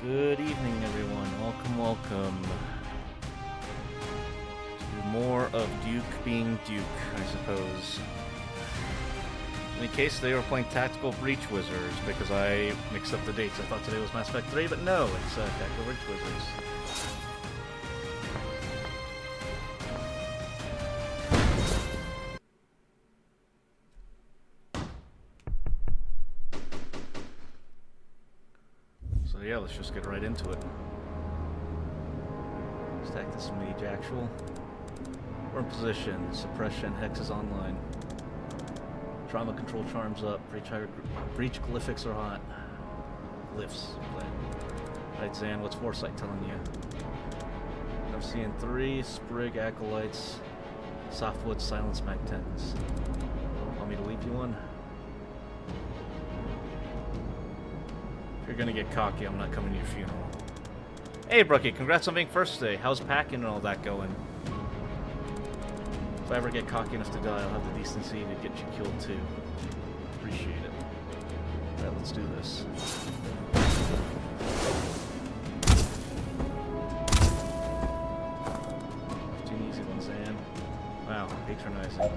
Good evening, everyone. Welcome to more of Duke being Duke, I suppose. In case they were playing Tactical Breach Wizards, because I mixed up the dates. I thought today was Mass Effect 3, but no, it's Tactical Breach Wizards. So yeah, let's just get right into it. Stack this mage actual. We're in position. Suppression, Hex is online. Trauma control charms up. Breach glyphics are hot. Glyphs. Alright, Zan, what's Foresight telling you? I'm seeing 3 Sprig Acolytes, Softwood Silence Mag 10s. Want me to leave you one? If you're gonna get cocky, I'm not coming to your funeral. Hey, Brookie, congrats on being first today. How's packing and all that going? If I ever get cocky enough to die, I'll have the decency to get you killed too. Appreciate it. Alright, let's do this. An easy one, Zan. Wow, patronizing.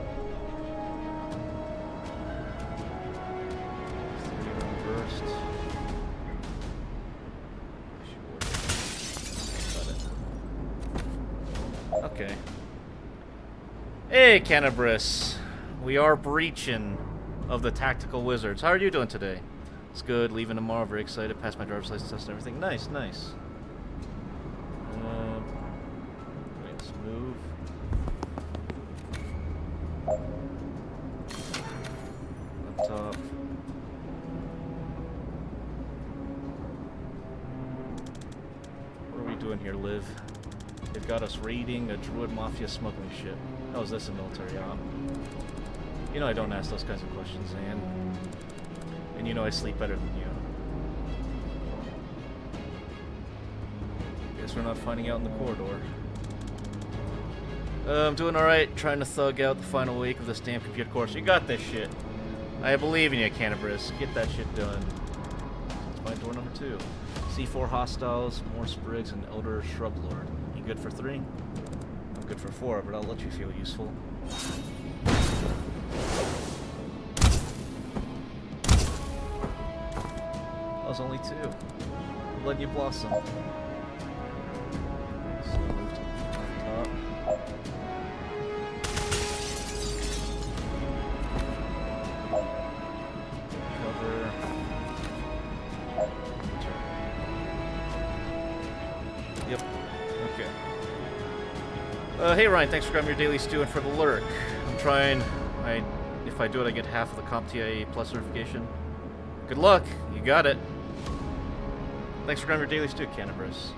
3 burst. Okay. Hey, Cannabis. We are breaching of the Tactical Wizards. How are you doing today? It's good. Leaving tomorrow. Very excited. Passed my driver's license test and everything. Nice, nice. Let's move. Up top. What are we doing here, Liv? They've got us raiding a Druid Mafia smuggling ship. How is this a military op? You know I don't ask those kinds of questions, Zan. And you know I sleep better than you. Guess we're not finding out in the corridor. I'm doing alright, trying to thug out the final week of this damn computer course. You got this shit. I believe in you, Cannabis. Get that shit done. Let's find door number 2. C4 hostiles, more Sprigs, and Elder Shrub Lord. You good for 3? I'm good for 4, but I'll let you feel useful. That was only 2. I'm letting you blossom. So move to the top. Cover. Yep. Okay. Hey Ryan, thanks for grabbing your daily stew and for the lurk. I'm trying. If I do it, I get half of the CompTIA Plus certification. Good luck. You got it. Thanks for grabbing your daily stew, Cannabis.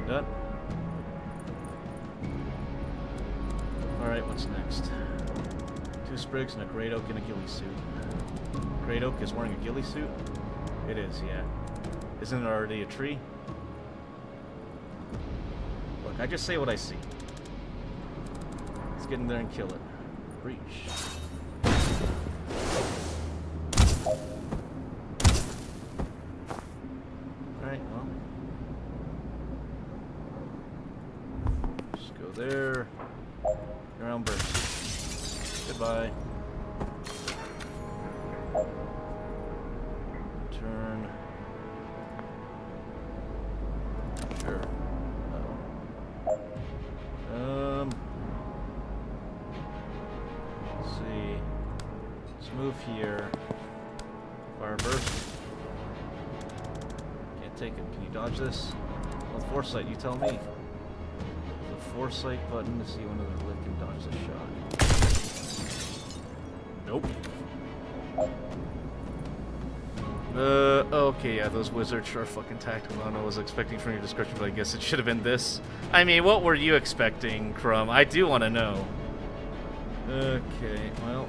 Done. Alright, what's next? 2 Sprigs and a Great Oak in a ghillie suit. Great Oak is wearing a ghillie suit? It is, yeah. Isn't it already a tree? Look, I just say what I see. Let's get in there and kill it. Breach. Alright, well. Just go there. Ground burst. Goodbye. Turn. Sure. Let's see. Let's move here. Fire burst. Can't take it. Can you dodge this? With Foresight, you tell me. The Foresight button to see when the Liv can dodge the shot. Nope. Okay, yeah, those wizards are fucking tactical. I don't know what I was expecting from your description, but I guess it should have been this. I mean, what were you expecting, Crumb? I do want to know. Okay, well.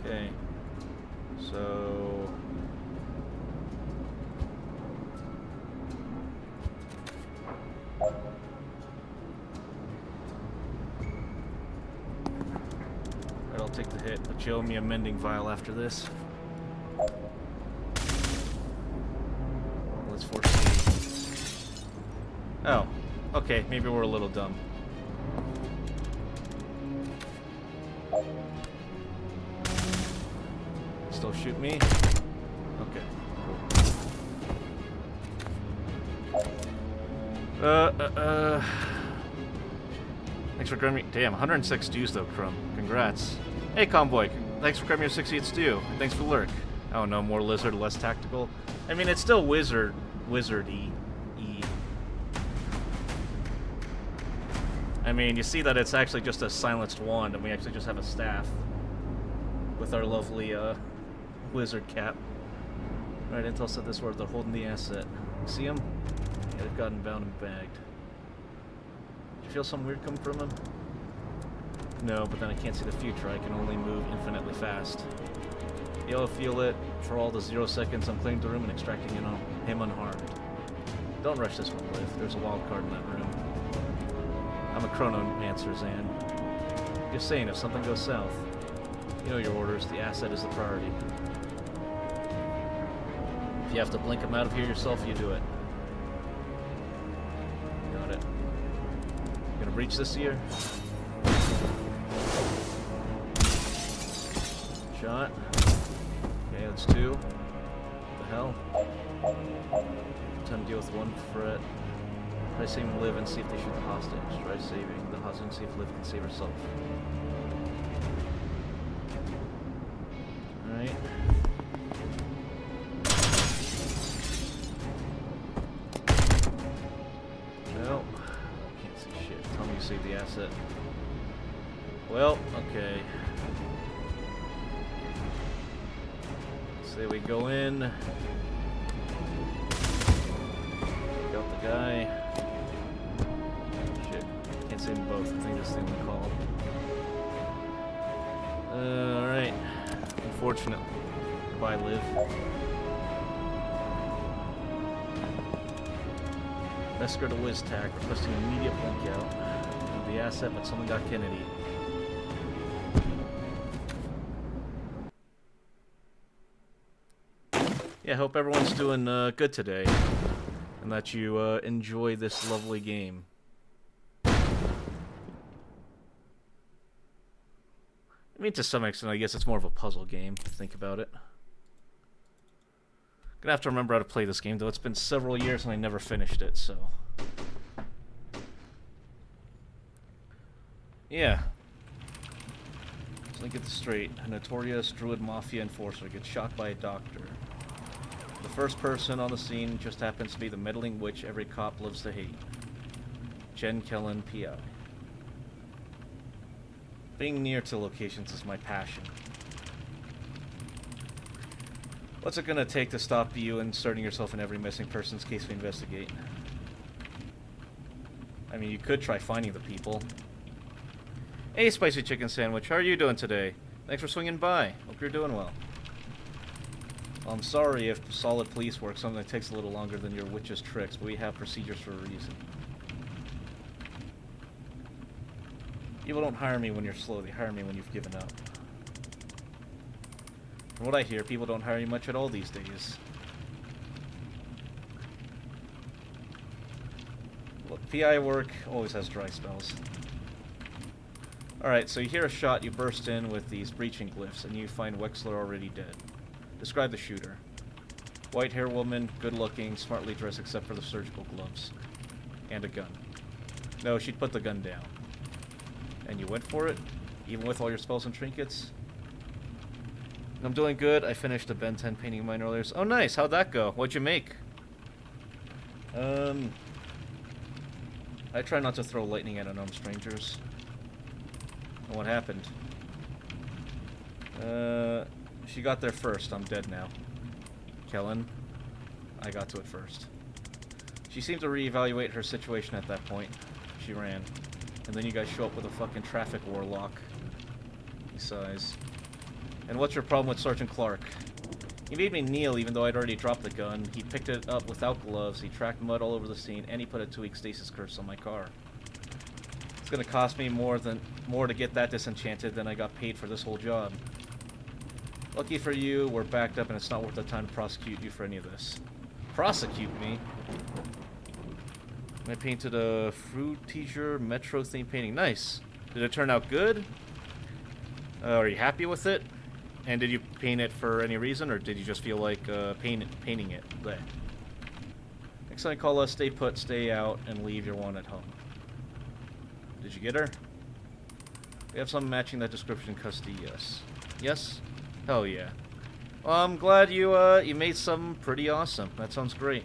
Okay. So... Alright, I'll take the hit, but you owe me a mending vial after this. Let's foresee. Oh, okay, maybe we're a little dumb. Still shoot me? Okay, cool. Thanks for grabbing me. Damn, 106 dues though, Crumb. Congrats. Hey, Convoy. Thanks for grabbing your 68 stew. And thanks for lurk. Oh no, more lizard, less tactical. I mean, it's still wizardy. I mean, you see that it's actually just a silenced wand, and we actually just have a staff with our lovely wizard cap. Alright, Intel said this word. They're holding the asset. See him? Yeah, they've gotten bound and bagged. Did you feel something weird coming from him? No, but then I can't see the future. I can only move infinitely fast. You'll feel it for all the 0 seconds I'm clearing the room and extracting him unharmed. Don't rush this one, Liv. There's a wild card in that room. I'm a chronomancer, Zan. Just saying, if something goes south, you know your orders. The asset is the priority. If you have to blink him out of here yourself, you do it. Got it. Gonna breach this year? Shot. Okay, that's 2. What the hell? Time to deal with 1 threat. Try saving Liv and see if they shoot the hostage. Try saving the hostage and see if Liv can save herself. Alright. Well, can't see shit. Tell me you saved the asset. Well, okay. Say we go in. Got the guy. Shit. Can't save them both. I think that's the only call. Alright. Unfortunate. Goodbye, Liv. Mesker to WizTac, requesting immediate blink out of the asset, but someone got Kennedy. Yeah, hope everyone's doing good today, and that you enjoy this lovely game. I mean, to some extent, I guess it's more of a puzzle game, if you think about it. Gonna have to remember how to play this game, though. It's been several years and I never finished it, so... Yeah. So let me get this straight. A notorious druid mafia enforcer gets shot by a doctor. The first person on the scene just happens to be the meddling witch every cop loves to hate. Jen Kellen, P.I. Being near to locations is my passion. What's it gonna take to stop you inserting yourself in every missing person's case we investigate? I mean, you could try finding the people. Hey, Spicy Chicken Sandwich, how are you doing today? Thanks for swinging by. Hope you're doing well. Well, I'm sorry if solid police work sometimes takes a little longer than your witch's tricks, but we have procedures for a reason. People don't hire me when you're slow, they hire me when you've given up. From what I hear, people don't hire you much at all these days. Well, PI work always has dry spells. Alright, so you hear a shot, you burst in with these breaching glyphs, and you find Wexler already dead. Describe the shooter. White hair woman, good looking, smartly dressed except for the surgical gloves. And a gun. No, she'd put the gun down. And you went for it? Even with all your spells and trinkets? I'm doing good. I finished a Ben 10 painting of mine earlier. Oh, nice. How'd that go? What'd you make? I try not to throw lightning at unknown strangers. And what happened? She got there first. I'm dead now. Kellen, I got to it first. She seemed to reevaluate her situation at that point. She ran. And then you guys show up with a fucking traffic warlock. He sighs. And what's your problem with Sergeant Clark? He made me kneel even though I'd already dropped the gun. He picked it up without gloves, he tracked mud all over the scene, and he put a 2-week stasis curse on my car. It's gonna cost me more to get that disenchanted than I got paid for this whole job. Lucky for you, we're backed up and it's not worth the time to prosecute you for any of this. Prosecute me? I painted a fruit teacher metro theme painting. Nice. Did it turn out good? Are you happy with it? And did you paint it for any reason, or did you just feel like painting it? Bleh. Next time you call us, stay put, stay out, and leave your one at home. Did you get her? We have some matching that description in custody, yes. Yes? Hell yeah. Well, I'm glad you made some pretty awesome. That sounds great.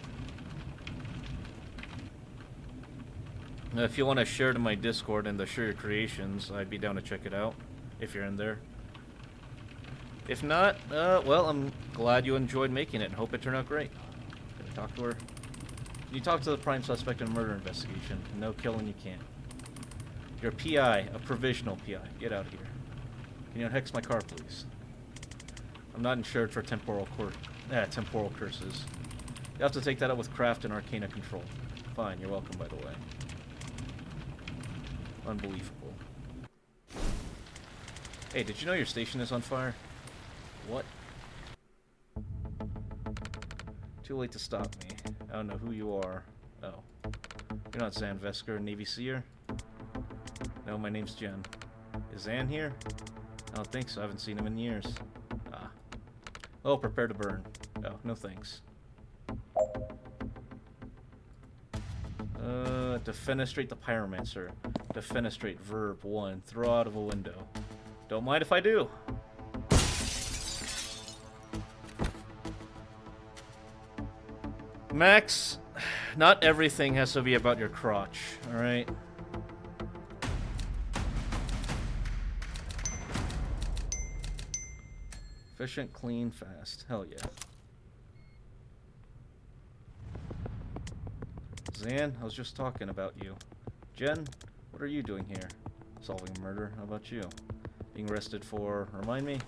If you want to share to my Discord and share your creations, I'd be down to check it out, if you're in there. If not, well, I'm glad you enjoyed making it and hope it turned out great. Can I talk to her? Can you talk to the prime suspect in a murder investigation? No killing, you can't. You're a PI, a provisional PI. Get out of here. Can you unhex my car, please? I'm not insured for temporal curses. You have to take that up with Craft and Arcana Control. Fine, you're welcome, by the way. Unbelievable. Hey, did you know your station is on fire? What? Too late to stop me. I don't know who you are. Oh. You're not Zan Vesker, Navy Seer? No, my name's Jen. Is Zan here? I don't think so. I haven't seen him in years. Ah. Oh, prepare to burn. Oh, no thanks. Defenestrate the Pyromancer. Defenestrate, verb 1. Throw out of a window. Don't mind if I do. Max, not everything has to be about your crotch, alright? Efficient, clean, fast. Hell yeah. Zan, I was just talking about you. Jen, what are you doing here? Solving a murder. How about you? Being arrested for... Remind me?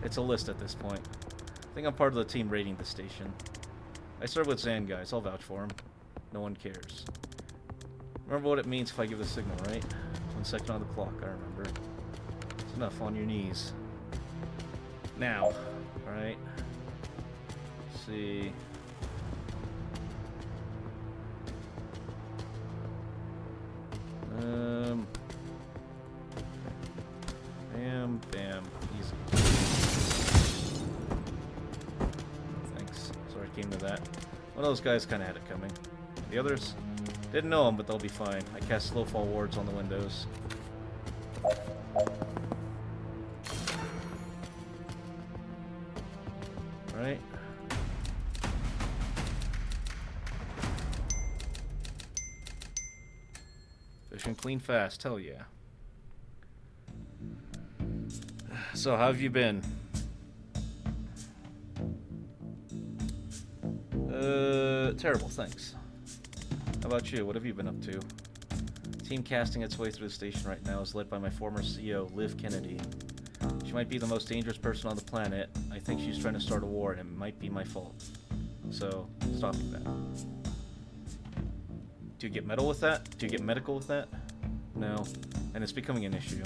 It's a list at this point. I think I'm part of the team raiding the station. I started with Zan, guys. I'll vouch for him. No one cares. Remember what it means if I give the signal, right? 1 second on the clock, I remember. It's enough. On your knees. Now. Alright. Let's see... Bam, bam, easy. Thanks. Sorry it came to that. One of those guys kind of had it coming. The others? Didn't know them, but they'll be fine. I cast slow fall wards on the windows. Right. Fishing clean fast, hell yeah. So, how have you been? Terrible, thanks. How about you? What have you been up to? Team casting its way through the station right now is led by my former CO, Liv Kennedy. She might be the most dangerous person on the planet. I think she's trying to start a war, and it might be my fault. So, stopping that. Do you get medical with that? Do you get medical with that? No. And it's becoming an issue.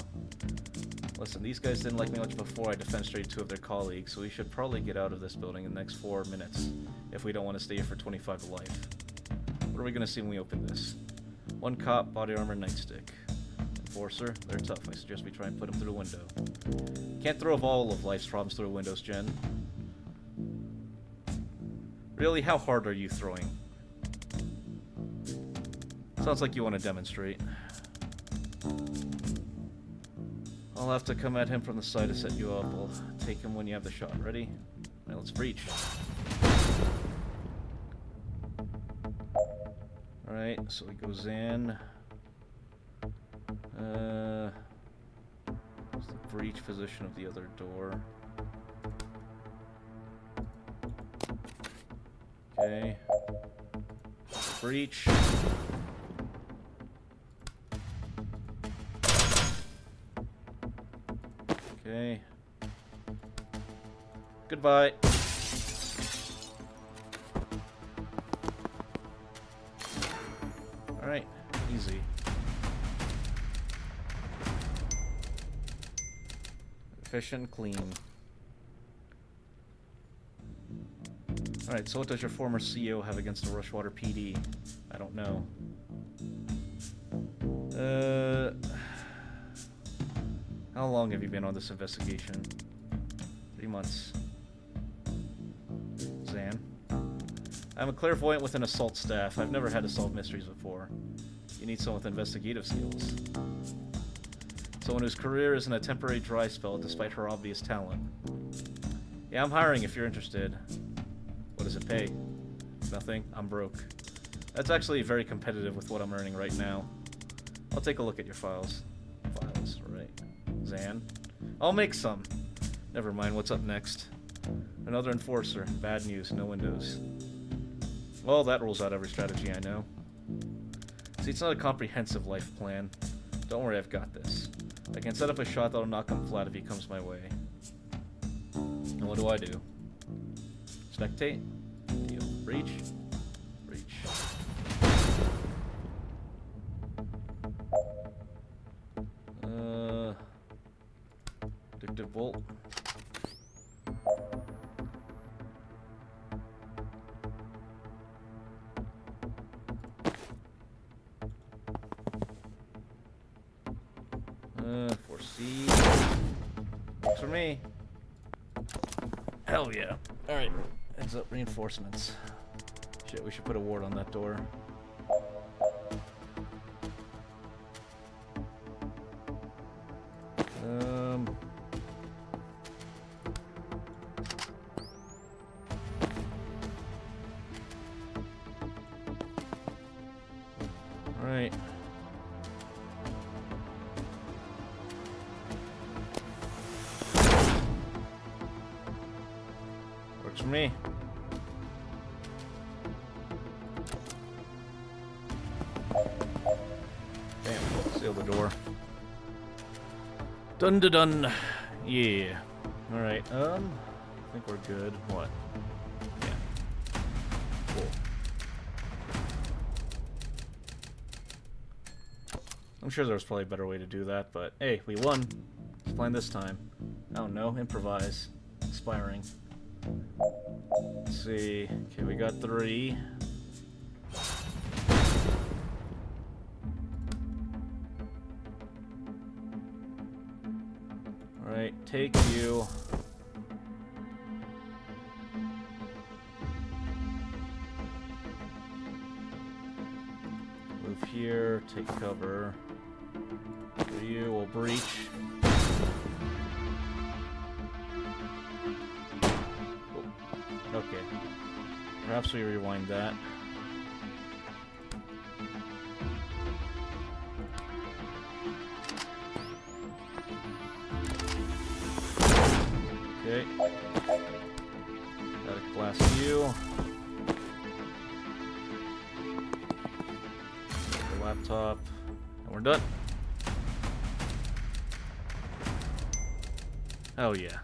Listen, these guys didn't like me much before I defenestrated 2 of their colleagues, so we should probably get out of this building in the next 4 minutes, if we don't want to stay here for 25 to life. What are we going to see when we open this? 1 cop, body armor, nightstick. Enforcer, they're tough. I suggest we try and put them through a window. Can't throw all of life's problems through windows, Jen. Really, how hard are you throwing? Sounds like you want to demonstrate. I'll have to come at him from the side to set you up. I'll take him when you have the shot. Ready? Alright, let's breach. Alright, so he goes in. What's the breach position of the other door? Okay. Breach. Okay. Goodbye. Alright, easy. Efficient, clean. Alright, so what does your former CEO have against the Rushwater PD? I don't know. How long have you been on this investigation? 3 months. Zan. I'm a clairvoyant with an assault staff. I've never had to solve mysteries before. You need someone with investigative skills. Someone whose career is in a temporary dry spell despite her obvious talent. Yeah, I'm hiring if you're interested. What does it pay? Nothing. I'm broke. That's actually very competitive with what I'm earning right now. I'll take a look at your files. Files, right. Zan. I'll make some. Never mind, what's up next? Another enforcer. Bad news, no windows. Well, that rules out every strategy I know. See, it's not a comprehensive life plan. Don't worry, I've got this. I can set up a shot that'll knock him flat if he comes my way. And what do? Spectate? Deal. Breach? Breach. Addictive bolt. Foresee. Works for me. Hell yeah. Alright. Heads up, reinforcements. Shit, we should put a ward on that door. Alright. Works for me. Damn, seal the door. Dun dun dun. Yeah. Alright, I think we're good. What? Yeah. Cool. I'm sure there's probably a better way to do that, but hey, we won. Let's plan this time. I don't know, improvise. Inspiring. Let's see. Okay, we got 3. Alright, take you. Move here, take cover. For you, we'll breach. Okay. Perhaps we rewind that. Okay. Gotta blast you. The laptop. And we're done. Oh yeah.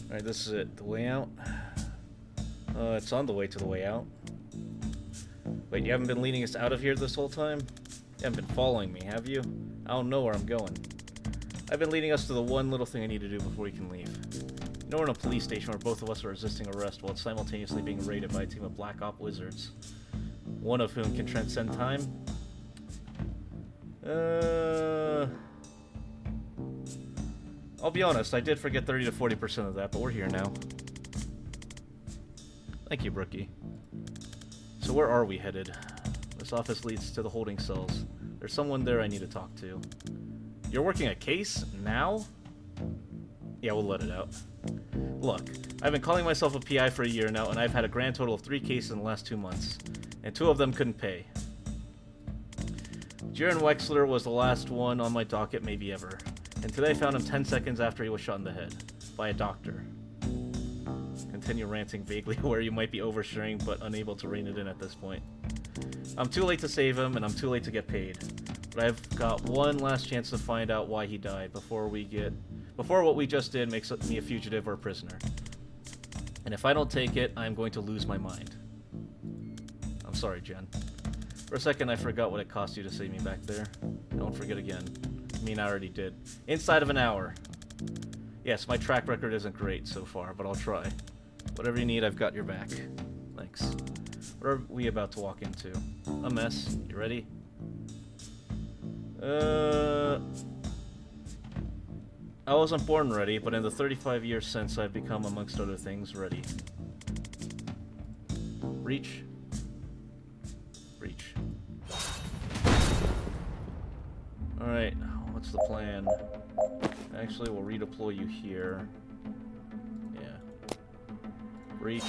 Alright, this is it. The way out? It's on the way to the way out. Wait, you haven't been leading us out of here this whole time? You haven't been following me, have you? I don't know where I'm going. I've been leading us to the one little thing I need to do before we can leave. You know, we're in a police station where both of us are resisting arrest while it's simultaneously being raided by a team of Black Op wizards. One of whom can transcend time? I'll be honest, I did forget 30 to 40% of that, but we're here now. Thank you, Brookie. So where are we headed? This office leads to the holding cells. There's someone there I need to talk to. You're working a case? Now? Yeah, we'll let it out. Look, I've been calling myself a PI for a year now, and I've had a grand total of 3 cases in the last 2 months. And 2 of them couldn't pay. Jaron Wexler was the last one on my docket maybe ever. And today I found him 10 seconds after he was shot in the head. By a doctor. Continue ranting vaguely where you might be oversharing, but unable to rein it in at this point. I'm too late to save him, and I'm too late to get paid. But I've got one last chance to find out why he died before what we just did makes me a fugitive or a prisoner. And if I don't take it, I'm going to lose my mind. I'm sorry, Jen. For a second, I forgot what it cost you to save me back there. Don't forget again. I mean, I already did. Inside of an hour. Yes, my track record isn't great so far, but I'll try. Whatever you need, I've got your back. Thanks. What are we about to walk into? A mess. You ready? I wasn't born ready, but in the 35 years since, I've become, amongst other things, ready. Reach. Reach. Alright, what's the plan? Actually, we'll redeploy you here. Yeah. Reach.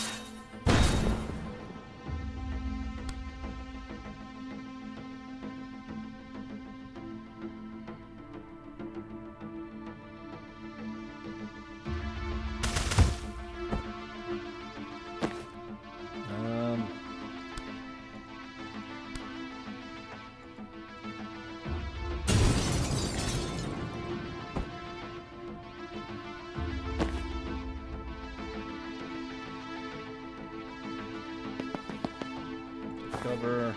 Cover.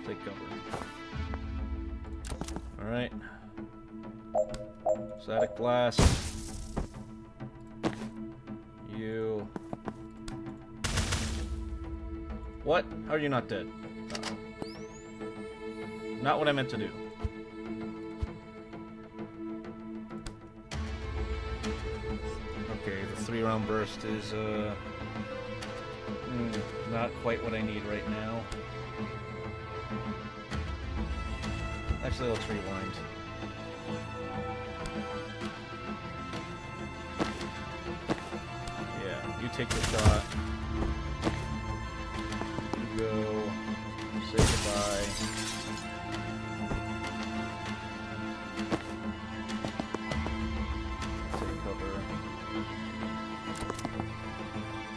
Take cover. Alright. Static blast. You. What? How are you not dead? Uh-oh. Not what I meant to do. Okay, the 3-round burst is, not quite what I need right now. Actually, let's rewind. Yeah, you take the shot. You go. Say goodbye. Take cover.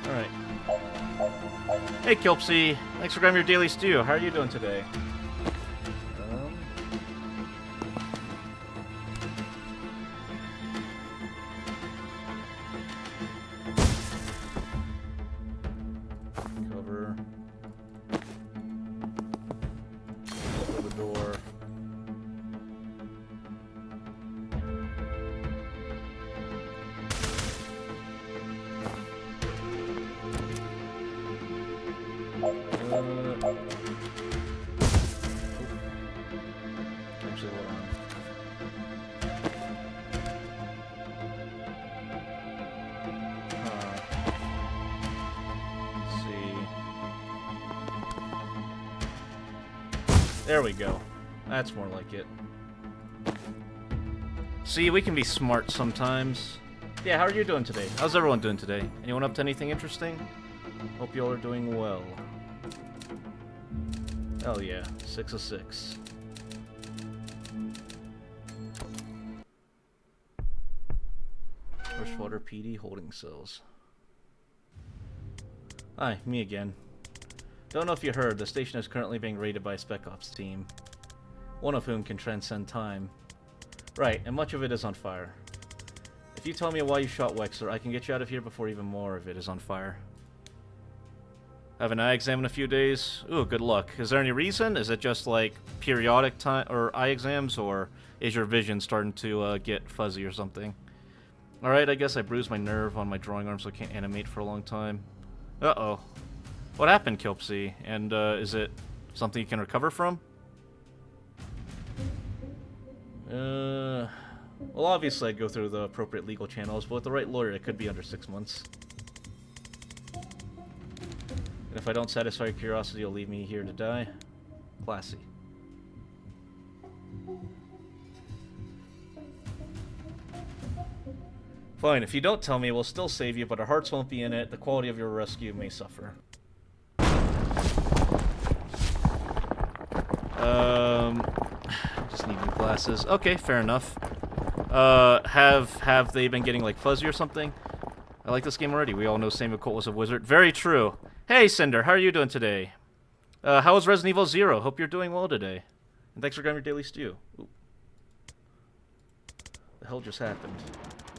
Alright. Hey, Kilpsy. Thanks for grabbing your daily stew. How are you doing today? Cover. Open the door. Actually, hold on. Let's see. There we go. That's more like it. See, we can be smart sometimes. Yeah, how are you doing today? How's everyone doing today? Anyone up to anything interesting? Hope you all are doing well. Hell yeah, 6 of 6. Freshwater PD holding cells. Hi, me again. Don't know if you heard, the station is currently being raided by a Spec Ops team. One of whom can transcend time. Right, and much of it is on fire. If you tell me why you shot Wexler, I can get you out of here before even more of it is on fire. Have an eye exam in a few days? Ooh, good luck. Is there any reason? Is it just like periodic time or eye exams, or is your vision starting to get fuzzy or something? Alright, I guess I bruised my nerve on my drawing arm so I can't animate for a long time. Uh-oh. What happened, Kilpsy? And is it something you can recover from? Well, obviously I'd go through the appropriate legal channels, but with the right lawyer it could be under 6 months. And if I don't satisfy your curiosity, you'll leave me here to die. Classy. Fine, if you don't tell me, we'll still save you, but our hearts won't be in it. The quality of your rescue may suffer. Just need new glasses. Okay, fair enough. Have they been getting, like, fuzzy or something? I like this game already. We all know Samuel Colt was a wizard. Very true. Hey, Cinder, how are you doing today? How was Resident Evil 0? Hope you're doing well today. And thanks for grabbing your daily stew. Ooh. The hell just happened?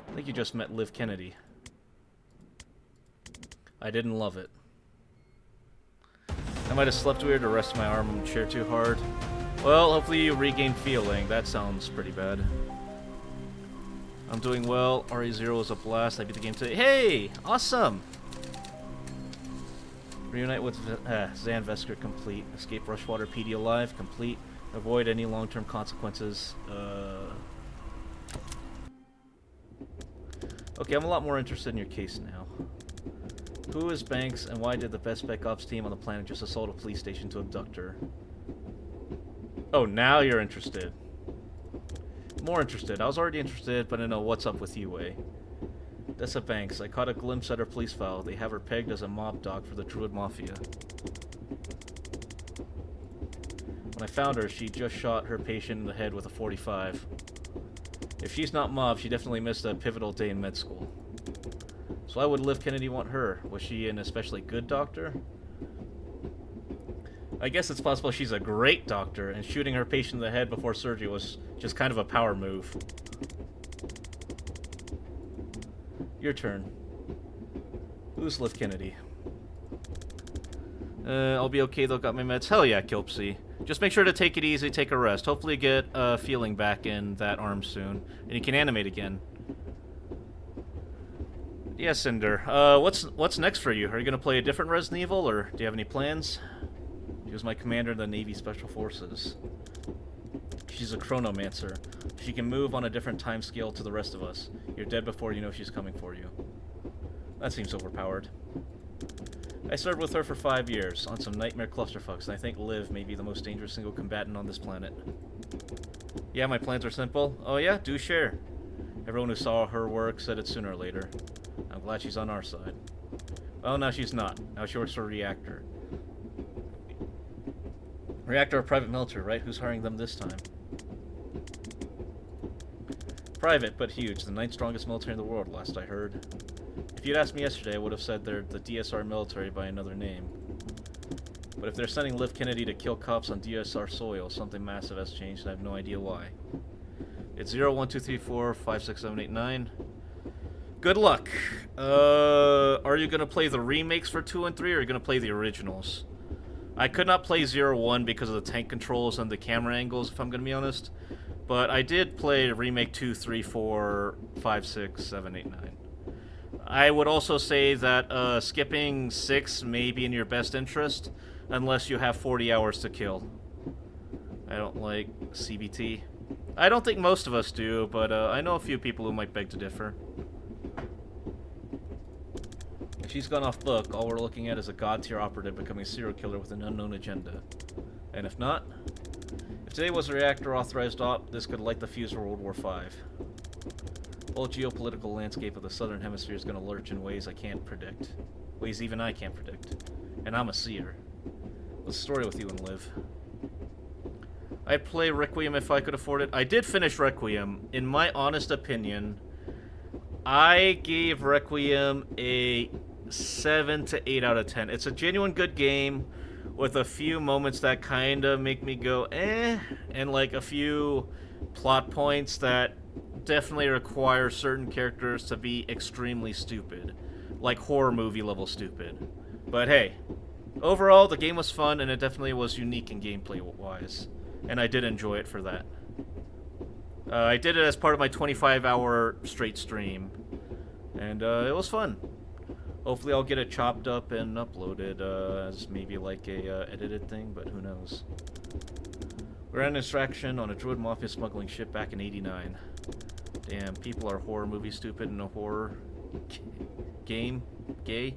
I think you just met Liv Kennedy. I didn't love it. I might have slept weird or rested my arm on the chair too hard. Well, hopefully you regain feeling. That sounds pretty bad. I'm doing well. RE0 was a blast. I beat the game today. Hey! Awesome! Reunite with Zan Vesker complete. Escape Rushwater PD alive complete. Avoid any long-term consequences. Okay, I'm a lot more interested in your case now. Who is Banks, and why did the best spec ops team on the planet just assault a police station to abduct her? Oh, now you're interested. More interested. I was already interested, but I know what's up with you, eh? Dessa Banks. I caught a glimpse at her police file. They have her pegged as a mob dog for the Druid Mafia. When I found her, she just shot her patient in the head with a .45. If she's not mob, she definitely missed a pivotal day in med school. So why would Liv Kennedy want her? Was she an especially good doctor? I guess it's possible she's a great doctor, and shooting her patient in the head before surgery was just kind of a power move. Your turn. Who's Liv Kennedy? I'll be okay though, got my meds. Hell yeah, Kilpsy. Just make sure to take it easy, take a rest. Hopefully get feeling back in that arm soon. And you can animate again. Yes, Cinder. What's next for you? Are you gonna play a different Resident Evil, or do you have any plans? She was my commander in the Navy Special Forces. She's a chronomancer. She can move on a different time scale to the rest of us. You're dead before you know she's coming for you. That seems overpowered. I served with her for 5 years, on some nightmare clusterfucks, and I think Liv may be the most dangerous single combatant on this planet. Yeah, my plans are simple. Oh yeah? Do share. Everyone who saw her work said it sooner or later. I'm glad she's on our side. Well, now she's not. Now she works for Reactor. Reactor are private military, right? Who's hiring them this time? Private, but huge. The 9th strongest military in the world, last I heard. If you'd asked me yesterday, I would have said they're the DSR military by another name. But if they're sending Liv Kennedy to kill cops on DSR soil, something massive has changed, and I have no idea why. It's 01234567889. Good luck. Are you going to play the remakes for 2 and 3, or are you going to play the originals? I could not play 0-1 because of the tank controls and the camera angles, if I'm going to be honest. But I did play remake 2, 3, 4, 5, 6, 7, 8, 9. I would also say that skipping 6 may be in your best interest, unless you have 40 hours to kill. I don't like CBT. I don't think most of us do, but I know a few people who might beg to differ. If she's gone off book, all we're looking at is a god-tier operative becoming a serial killer with an unknown agenda. And if not, if today was a reactor-authorized op, this could light the fuse for World War V. The whole geopolitical landscape of the southern hemisphere is going to lurch in ways I can't predict. Ways even I can't predict. And I'm a seer. What's the story with you and Liv? I'd play Requiem if I could afford it. I did finish Requiem. In my honest opinion, I gave Requiem a 7 to 8 out of 10. It's a genuine good game with a few moments that kind of make me go, eh, and like a few plot points that definitely require certain characters to be extremely stupid. Like horror movie level stupid. But hey, overall the game was fun and it definitely was unique in gameplay wise. And I did enjoy it for that. I did it as part of my 25-hour straight stream. And it was fun. Hopefully I'll get it chopped up and uploaded as maybe like a edited thing, but who knows. We're an extraction on a Druid Mafia smuggling ship back in '89. Damn, people are horror movie stupid in a horror game. Gay.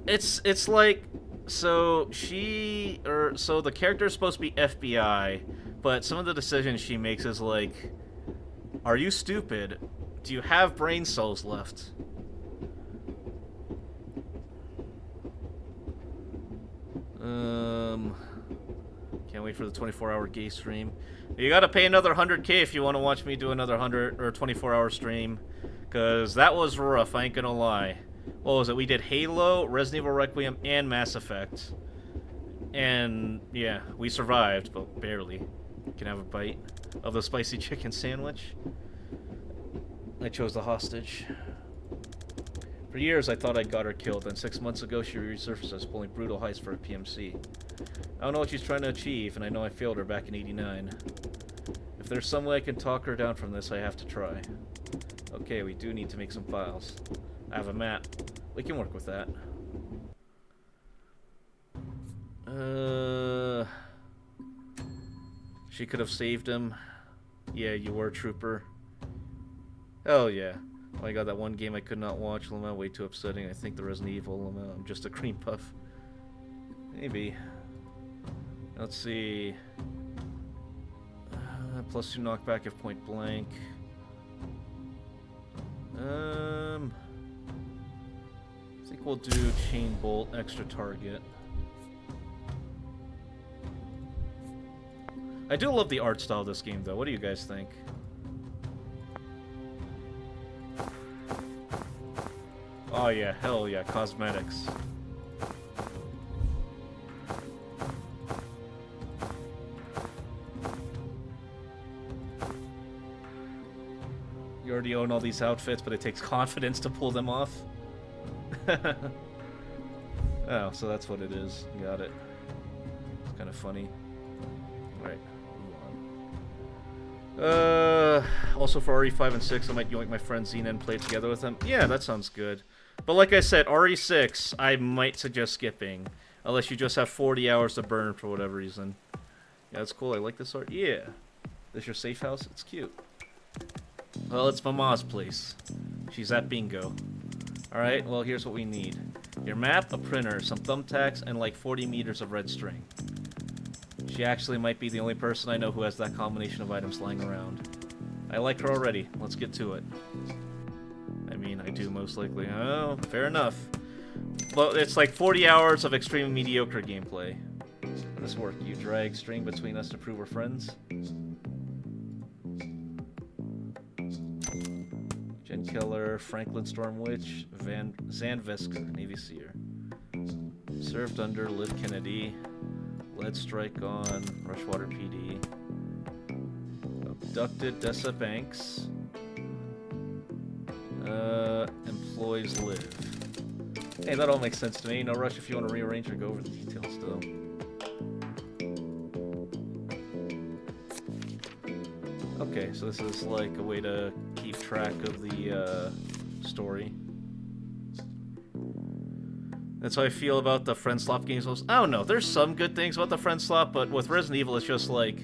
It's like, so the character is supposed to be FBI, but some of the decisions she makes is like, are you stupid? Do you have brain cells left? Can't wait for the 24-hour gay stream. You gotta pay another 100K if you want to watch me do another 100 or 24-hour stream, cause that was rough. I ain't gonna lie. What was it? We did Halo, Resident Evil Requiem, and Mass Effect. And yeah, we survived, but barely. Can I have a bite of the spicy chicken sandwich? I chose the hostage. For years, I thought I'd got her killed, and 6 months ago, she resurfaces, pulling brutal heists for a PMC. I don't know what she's trying to achieve, and I know I failed her back in '89. If there's some way I can talk her down from this, I have to try. Okay, we do need to make some files. I have a map. We can work with that. She could have saved him. Yeah, you were, trooper. Hell yeah. Oh my god, that one game I could not watch. Lamau, way too upsetting. I think the Resident Evil. Lamau, I'm just a cream puff. Maybe. Let's see. +2 knockback if point blank. I think we'll do chain bolt, extra target. I do love the art style of this game, though. What do you guys think? Oh yeah, hell yeah, cosmetics. You already own all these outfits, but it takes confidence to pull them off. Oh, so that's what it is. Got it. It's kind of funny. Alright, move on. Also for RE5 and 6, I might yoink my friend Xena and play together with them. Yeah, that sounds good. But like I said, RE6, I might suggest skipping. Unless you just have 40 hours to burn for whatever reason. Yeah, that's cool. I like this art. Yeah. This your safe house? It's cute. Well, it's Mama's place. She's at bingo. Alright, well, here's what we need. Your map, a printer, some thumbtacks, and like 40 meters of red string. She actually might be the only person I know who has that combination of items lying around. I like her already. Let's get to it. I mean, I do most likely. Oh, fair enough. Well, it's like 40 hours of extremely mediocre gameplay. How does this work? You drag string between us to prove we're friends? Jen Keller, Franklin Storm Witch, Zanvisk, Navy Seer. Served under Liv Kennedy. Led strike on Rushwater PD. Abducted Dessa Banks. Employs Liv. Hey, that all makes sense to me. No rush if you want to rearrange or go over the details, though. Okay, so this is like a way to keep track of the story. That's how I feel about the friend swap games. I don't know. There's some good things about the friend swap, but with Resident Evil, it's just like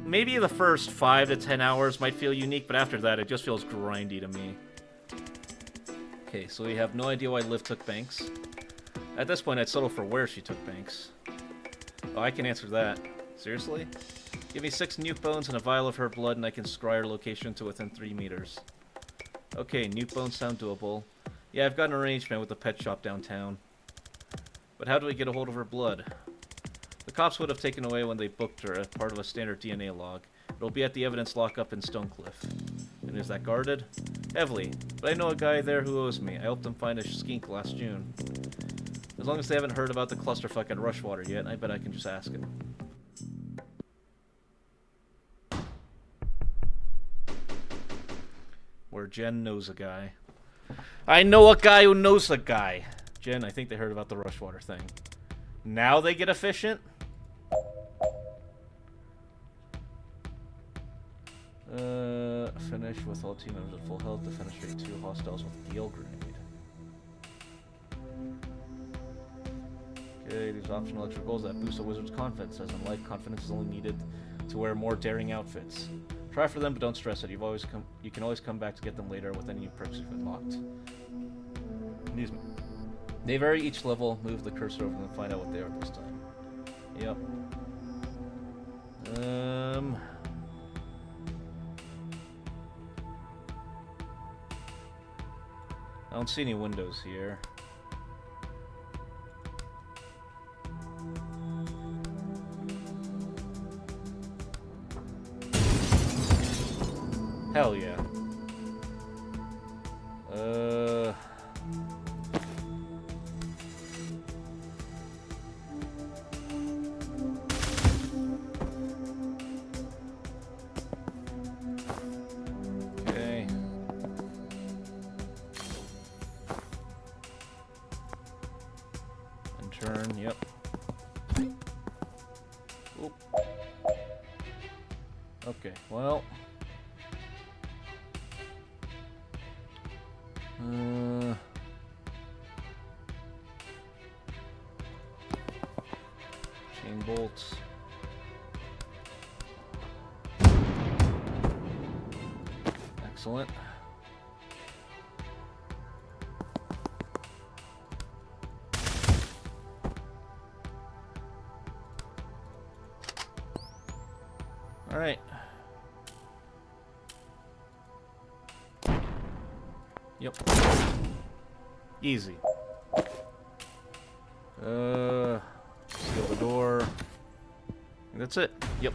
maybe the first 5 to 10 hours might feel unique, but after that, it just feels grindy to me. Okay, so we have no idea why Liv took Banks. At this point, I'd settle for where she took Banks. Oh, I can answer that. Seriously? Give me 6 nuke bones and a vial of her blood, and I can scry her location to within 3 meters. Okay, nuke bones sound doable. Yeah, I've got an arrangement with the pet shop downtown. But how do we get a hold of her blood? The cops would have taken away when they booked her as part of a standard DNA log. It'll be at the evidence lockup in Stonecliff. And is that guarded? Heavily. But I know a guy there who owes me. I helped him find a skink last June. As long as they haven't heard about the clusterfuck at Rushwater yet, I bet I can just ask him. Where Jen knows a guy. I know a guy who knows a guy. Jen, I think they heard about the Rushwater thing. Now they get efficient? Finish with all team members at full health. Defenestrate 2 hostiles with a Gale grenade. Okay, these optional extra goals that boost a wizard's confidence. As in life, confidence is only needed to wear more daring outfits. Try for them, but don't stress it. You can always come back to get them later with any new perks you've unlocked. They vary each level. Move the cursor over them and find out what they are this time. Yep. I don't see any windows here. Hell yeah. turn, yep. Oop. Okay, well. Chain bolts. Excellent. All right. Yep. Easy. Seal the door. That's it. Yep.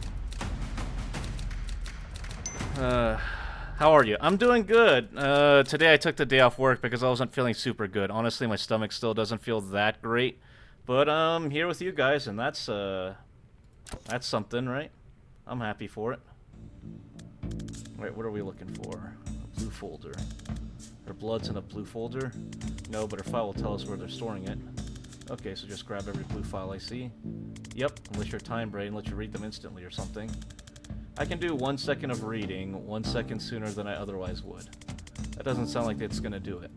How are you? I'm doing good. Today I took the day off work because I wasn't feeling super good. Honestly, my stomach still doesn't feel that great. But I'm here with you guys, and that's something, right? I'm happy for it. Wait, what are we looking for? A blue folder. Her blood's in a blue folder? No, but her file will tell us where they're storing it. Okay, so just grab every blue file I see. Yep, unless you're time brain, let you read them instantly or something. I can do 1 second of reading, 1 second sooner than I otherwise would. That doesn't sound like it's gonna do it.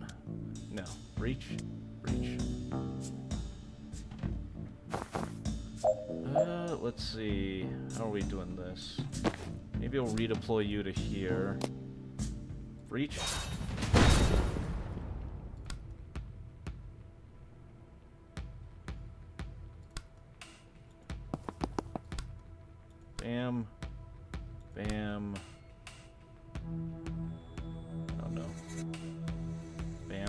No. Breach? Breach. Let's see. How are we doing this? Maybe I'll redeploy you to here. Breach? Bam. Bam. Oh no. Bam.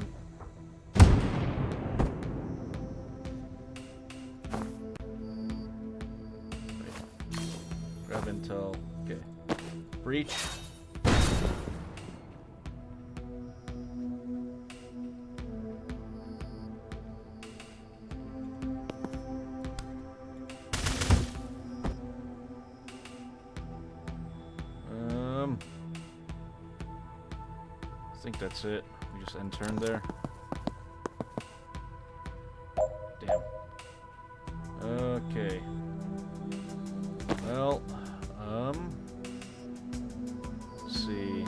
Wait. Grab intel. Okay. Breach. I think that's it. We just end turn there. Damn. Okay. Well, let's see.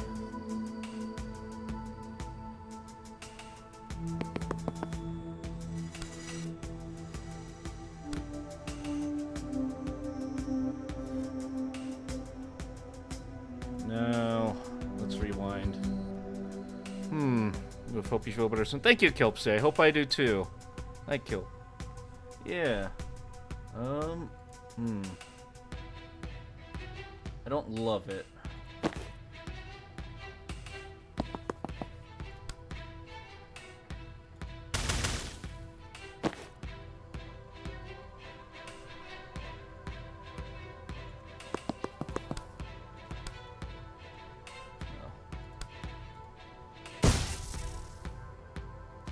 No. Let's rewind. I hope you feel better soon. Thank you, Kelpsy. I hope I do too. Thank you. Yeah. I don't love it.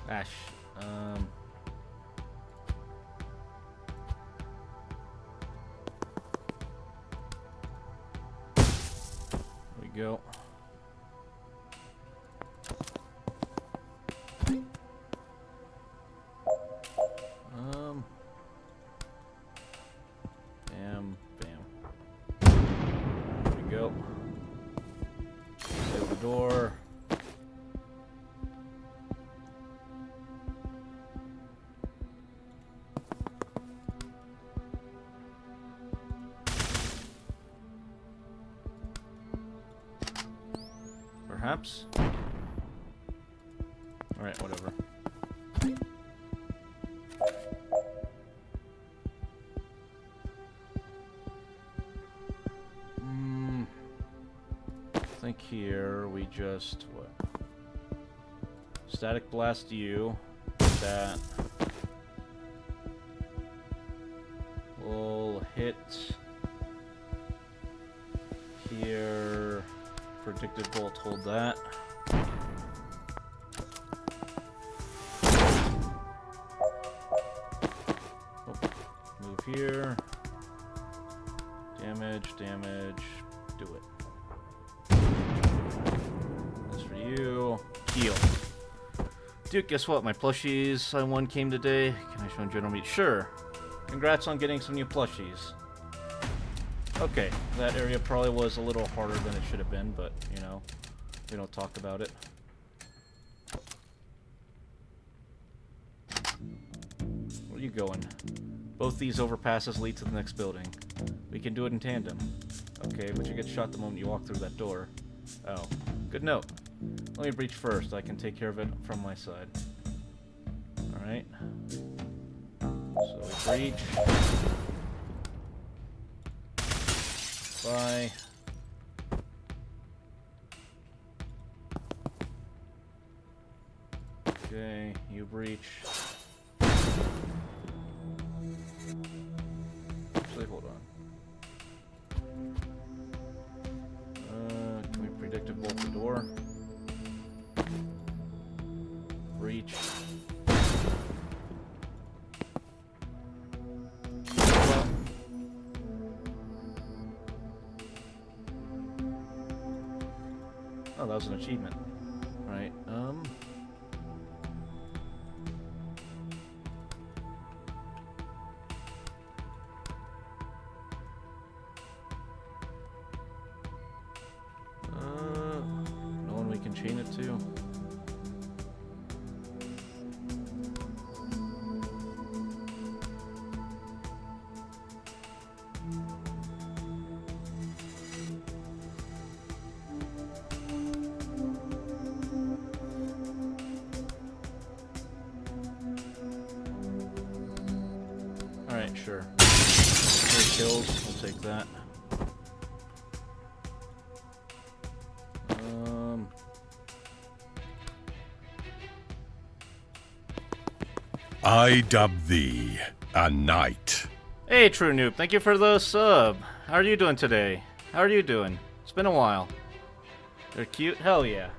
Ash. There we go. Bam, bam. There we go. Seal the door. Perhaps? Alright, whatever. I think here we just, what? Static blast you. That. We'll hit here. Predicted bolt, hold that. Oh, move here. Damage, damage, do it. This for you. Heal. Dude, guess what? My plushies I won came today. Can I show in general meet? Sure. Congrats on getting some new plushies. Okay, that area probably was a little harder than it should have been, but, you know, we don't talk about it. Where are you going? Both these overpasses lead to the next building. We can do it in tandem. Okay, but you get shot the moment you walk through that door. Oh, good note. Let me breach first. I can take care of it from my side. Alright. So we breach. Bye. Okay, you breach. Actually, hold on. Can we predictive bolt the door? Breach. Oh, that was an achievement. Right, no one we can chain it to. Alright, sure. 3 kills, we'll take that. I dub thee a knight. Hey, True Noob, thank you for the sub. How are you doing today? How are you doing? It's been a while. They're cute? Hell yeah.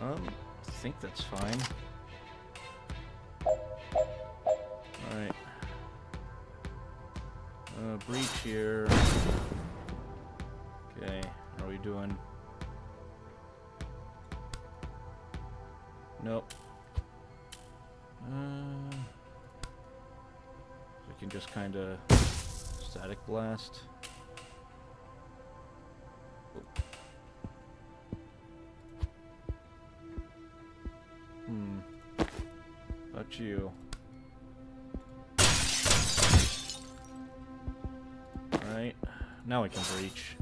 I think that's fine. Alright. Breach here. Okay, how are we doing? Nope. We can just kind of static blast. About you. Alright, now we can breach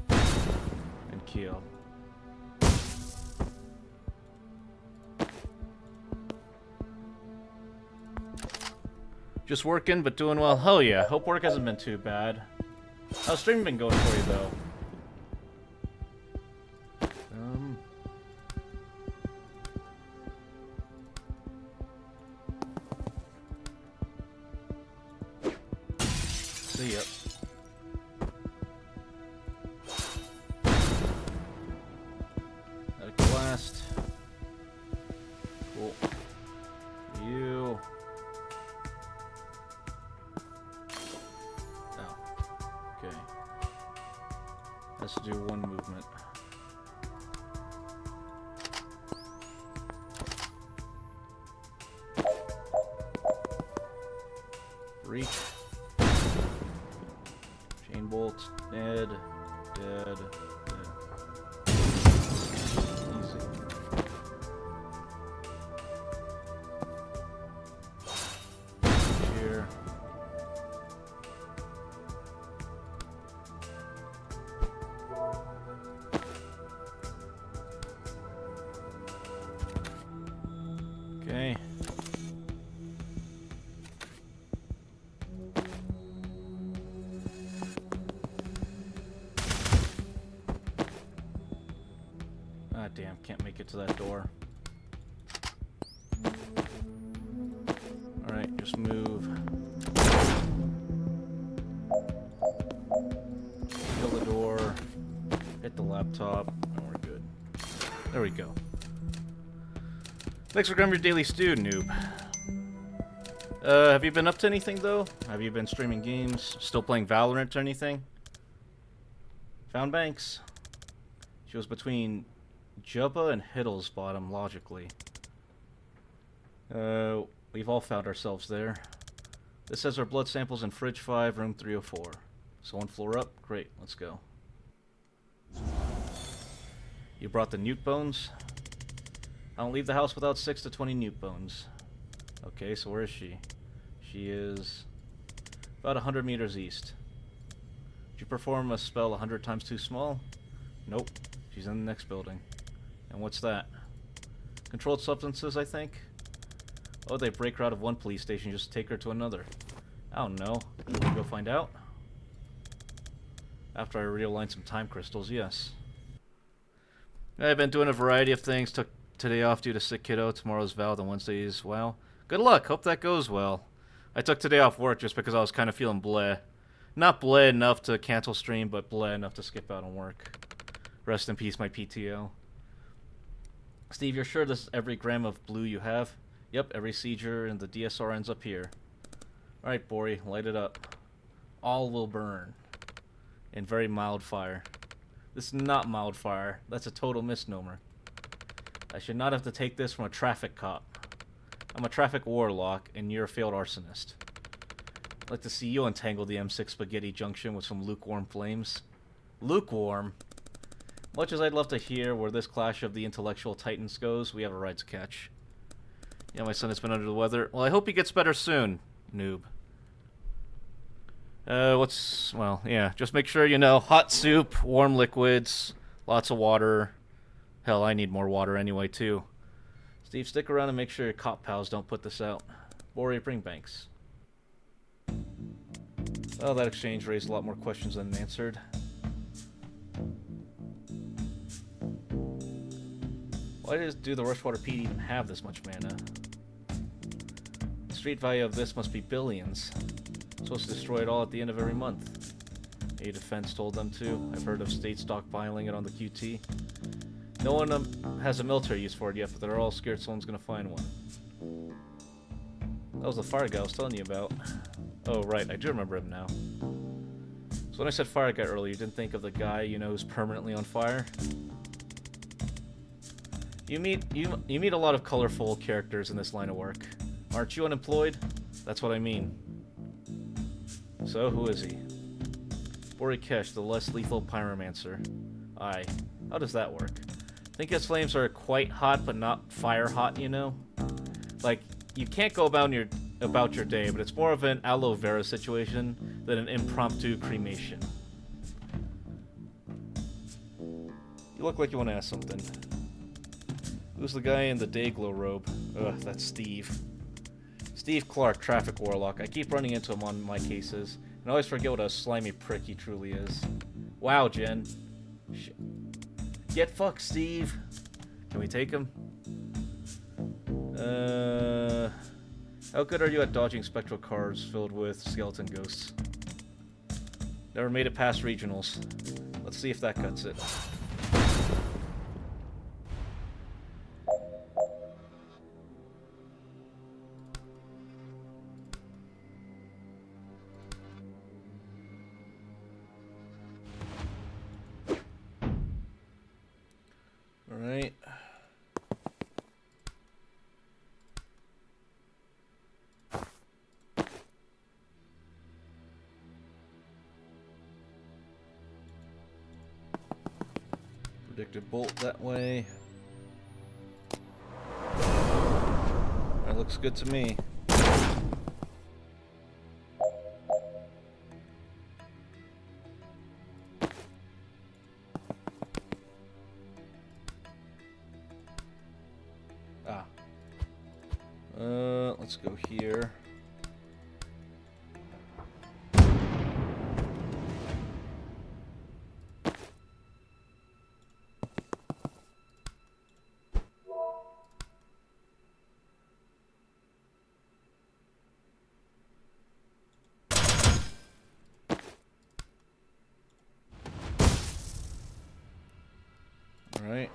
and kill. Just working, but doing well. Hell yeah. Hope work hasn't been too bad. How's streaming been going for you, though? See ya. Static blast. Cool. You. Okay. Has to do one movement. Breach. Chain bolt. Dead. Dead. Dead. Easy. Here. Okay. Ah, damn, can't make it to that door. Alright, just move. Kill the door. Hit the laptop. And we're good. There we go. Thanks for grabbing your daily stew, noob. Have you been up to anything, though? Have you been streaming games? Still playing Valorant or anything? Found Banks. She was between Jubba and Hiddlesbottom, logically. We've all found ourselves there. This says our blood samples in Fridge 5, Room 304. So one floor up? Great, let's go. You brought the newt bones? I don't leave the house without 6 to 20 newt bones. Okay, so where is she? She is about 100 meters east. Did you perform a spell 100 times too small? Nope. She's in the next building. And what's that? Controlled substances, I think? Oh, they break her out of one police station, just take her to another. I don't know. Will we go find out? After I realign some time crystals, yes. I've been doing a variety of things. Took today off due to sick kiddo. Tomorrow's Valve, and Wednesday's WoW. Good luck. Hope that goes well. I took today off work just because I was kind of feeling bleh. Not bleh enough to cancel stream, but bleh enough to skip out on work. Rest in peace, my PTO. Steve, you're sure this is every gram of blue you have? Yep, every seizure and the DSR ends up here. Alright, Bori, light it up. All will burn. In very mild fire. This is not mild fire. That's a total misnomer. I should not have to take this from a traffic cop. I'm a traffic warlock, and you're a failed arsonist. I'd like to see you untangle the M6 Spaghetti Junction with some lukewarm flames. Lukewarm? Much as I'd love to hear where this clash of the intellectual titans goes, we have a ride to catch. Yeah, my son has been under the weather. Well, I hope he gets better soon, noob. Well, yeah, just make sure, you know, hot soup, warm liquids, lots of water. Hell, I need more water anyway, too. Steve, stick around and make sure your cop pals don't put this out. Bori, bring Banks. Well, that exchange raised a lot more questions than answered. Why do the Rushwater PD even have this much mana? The street value of this must be billions. I'm supposed to destroy it all at the end of every month. A Defense told them to. I've heard of state stockpiling it on the QT. No one has a military use for it yet, but they're all scared someone's gonna find one. That was the fire guy I was telling you about. Oh, right, I do remember him now. So when I said fire guy earlier, you didn't think of the guy, you know, who's permanently on fire? You meet a lot of colorful characters in this line of work. Aren't you unemployed? That's what I mean. So, who is he? Borikesh, the less lethal pyromancer. Aye. How does that work? I think his flames are quite hot, but not fire hot, you know? Like, you can't go about your day, but it's more of an aloe vera situation than an impromptu cremation. You look like you want to ask something. Who's the guy in the Dayglow robe? Ugh, that's Steve. Steve Clark, traffic warlock. I keep running into him on my cases, and I always forget what a slimy prick he truly is. Wow, Jen. Get fucked, Steve. Can we take him? How good are you at dodging spectral cars filled with skeleton ghosts? Never made it past regionals. Let's see if that cuts it. Alright. Predicted bolt that way. That looks good to me. Let's go here. All right.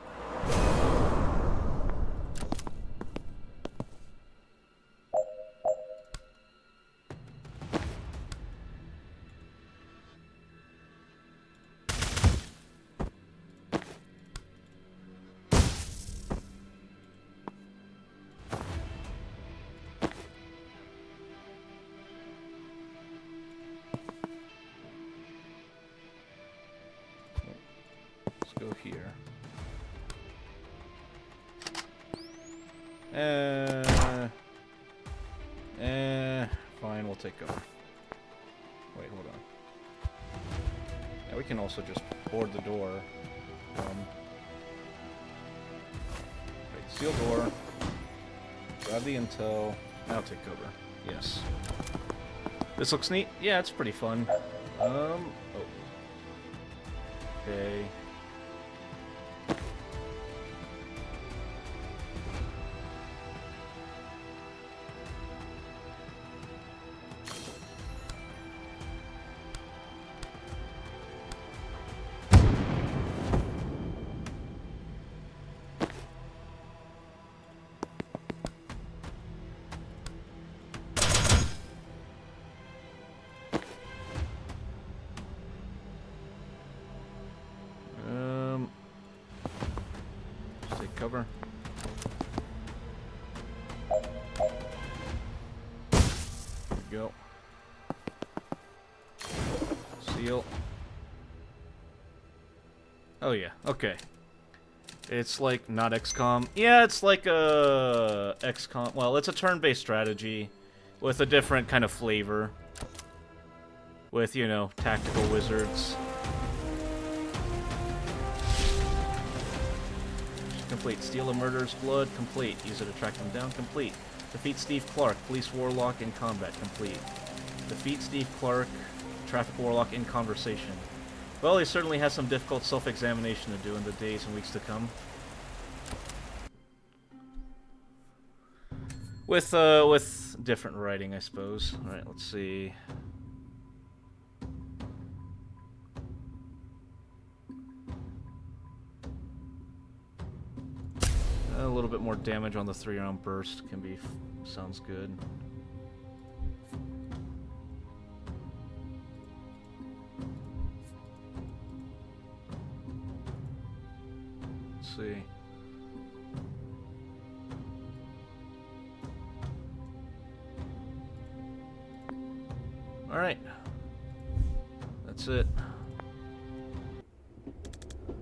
Let's go here. Fine, we'll take cover. Wait, hold on. Yeah, we can also just board the door. Seal door. Grab the intel. Now take cover. Yes. This looks neat. Yeah, it's pretty fun. Oh. Okay. Cover. There we go. Seal. Oh yeah, okay. It's like not XCOM. Yeah, it's like a XCOM. Well, it's a turn-based strategy with a different kind of flavor. With, you know, tactical wizards. Complete. Steal a murderer's blood. Complete. Use it to track them down. Complete. Defeat Steve Clark. Police warlock in combat. Complete. Defeat Steve Clark. Traffic warlock in conversation. Well, he certainly has some difficult self-examination to do in the days and weeks to come. With different writing, I suppose. All right, let's see. A little bit more damage on the 3-round burst can be sounds good. Let's see. All right. That's it.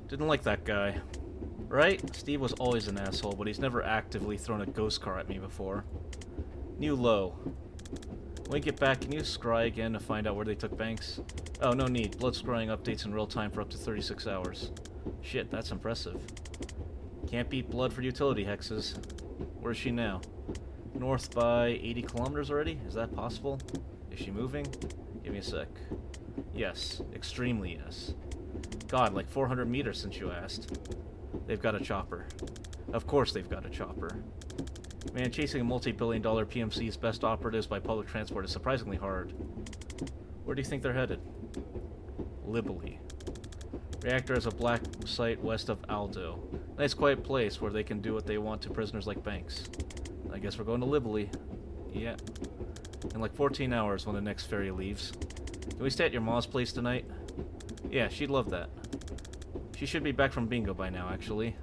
Didn't like that guy. Right? Steve was always an asshole, but he's never actively thrown a ghost car at me before. New low. When we get back, can you scry again to find out where they took Banks? Oh, no need. Blood scrying updates in real time for up to 36 hours. Shit, that's impressive. Can't beat blood for utility hexes. Where's she now? North by 80 kilometers already? Is that possible? Is she moving? Give me a sec. Yes. Extremely yes. God, like 400 meters since you asked. They've got a chopper. Of course they've got a chopper. Man, chasing a multi-billion-dollar PMC's best operatives by public transport is surprisingly hard. Where do you think they're headed? Libely. Reactor is a black site west of Aldo. Nice quiet place where they can do what they want to prisoners like Banks. I guess we're going to Libely. Yeah. In like 14 hours when the next ferry leaves. Can we stay at your mom's place tonight? Yeah, she'd love that. She should be back from bingo by now, actually.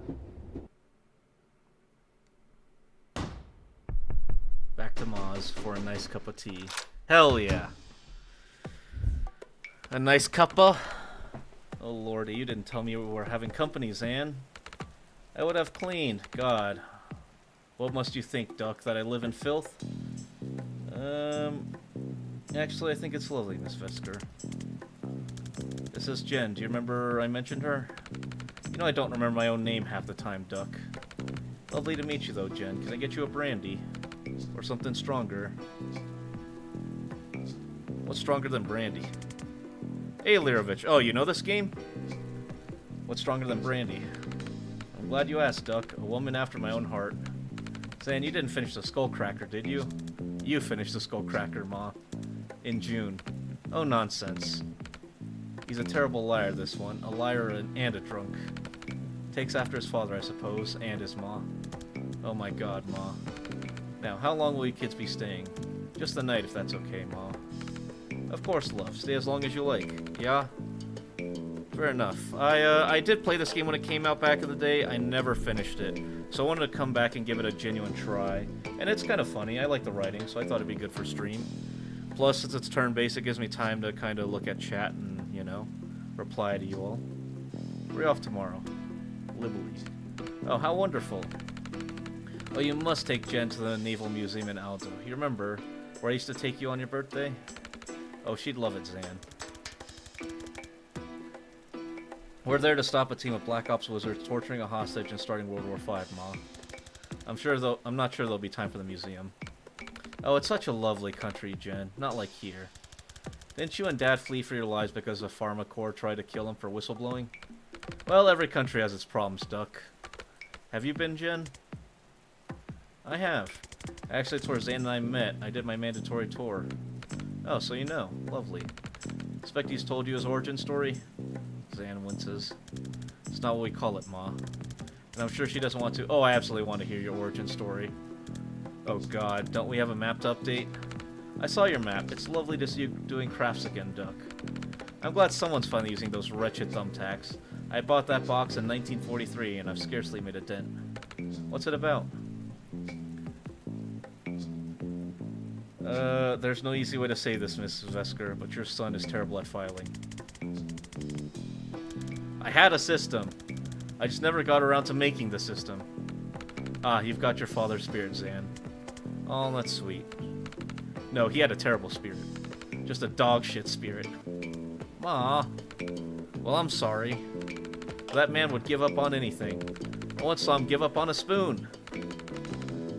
Back to Ma's for a nice cup of tea. Hell yeah. A nice cuppa? Oh lordy, you didn't tell me we were having company, Zan. I would have cleaned. God. What must you think, Duck, that I live in filth? Actually, I think it's lovely, Miss Vesker. This is Jen. Do you remember I mentioned her? You know I don't remember my own name half the time, Duck. Lovely to meet you, though, Jen. Can I get you a brandy? Or something stronger? What's stronger than brandy? Hey, Lirovich. Oh, you know this game? What's stronger than brandy? I'm glad you asked, Duck. A woman after my own heart. Zan, you didn't finish the Skullcracker, did you? You finished the Skullcracker, Ma. In June. Oh, nonsense. He's a terrible liar, this one. A liar and a drunk. Takes after his father, I suppose, and his ma. Oh my god, Ma. Now, how long will you kids be staying? Just the night, if that's okay, Ma. Of course, love. Stay as long as you like. Yeah? Fair enough. I did play this game when it came out back in the day. I never finished it. So I wanted to come back and give it a genuine try. And it's kind of funny. I like the writing, so I thought it'd be good for stream. Plus, since it's turn-based, it gives me time to kind of look at chat and, you know, reply to you all. We're off tomorrow. Liberally. Oh, how wonderful. Oh, you must take Jen to the Naval Museum in Aldo. You remember where I used to take you on your birthday? Oh, she'd love it, Zan. We're there to stop a team of Black Ops wizards torturing a hostage and starting World War V, Ma. I'm not sure there'll be time for the museum. Oh, it's such a lovely country, Jen. Not like here. Didn't you and Dad flee for your lives because the Pharma Corps tried to kill him for whistleblowing? Well, every country has its problems, Duck. Have you been, Jen? I have. Actually, it's where Zan and I met. I did my mandatory tour. Oh, so you know. Lovely. Expect he's told you his origin story? Zan winces. It's not what we call it, Ma. And I'm sure she doesn't want to. Oh, I absolutely want to hear your origin story. Oh god, don't we have a map to update? I saw your map. It's lovely to see you doing crafts again, Duck. I'm glad someone's finally using those wretched thumbtacks. I bought that box in 1943 and I've scarcely made a dent. What's it about? There's no easy way to say this, Mrs. Vesker, but your son is terrible at filing. I had a system. I just never got around to making the system. Ah, you've got your father's spirit, Zan. Oh, that's sweet. No, he had a terrible spirit. Just a dog shit spirit. Ma. Well, I'm sorry. That man would give up on anything. I once saw him give up on a spoon.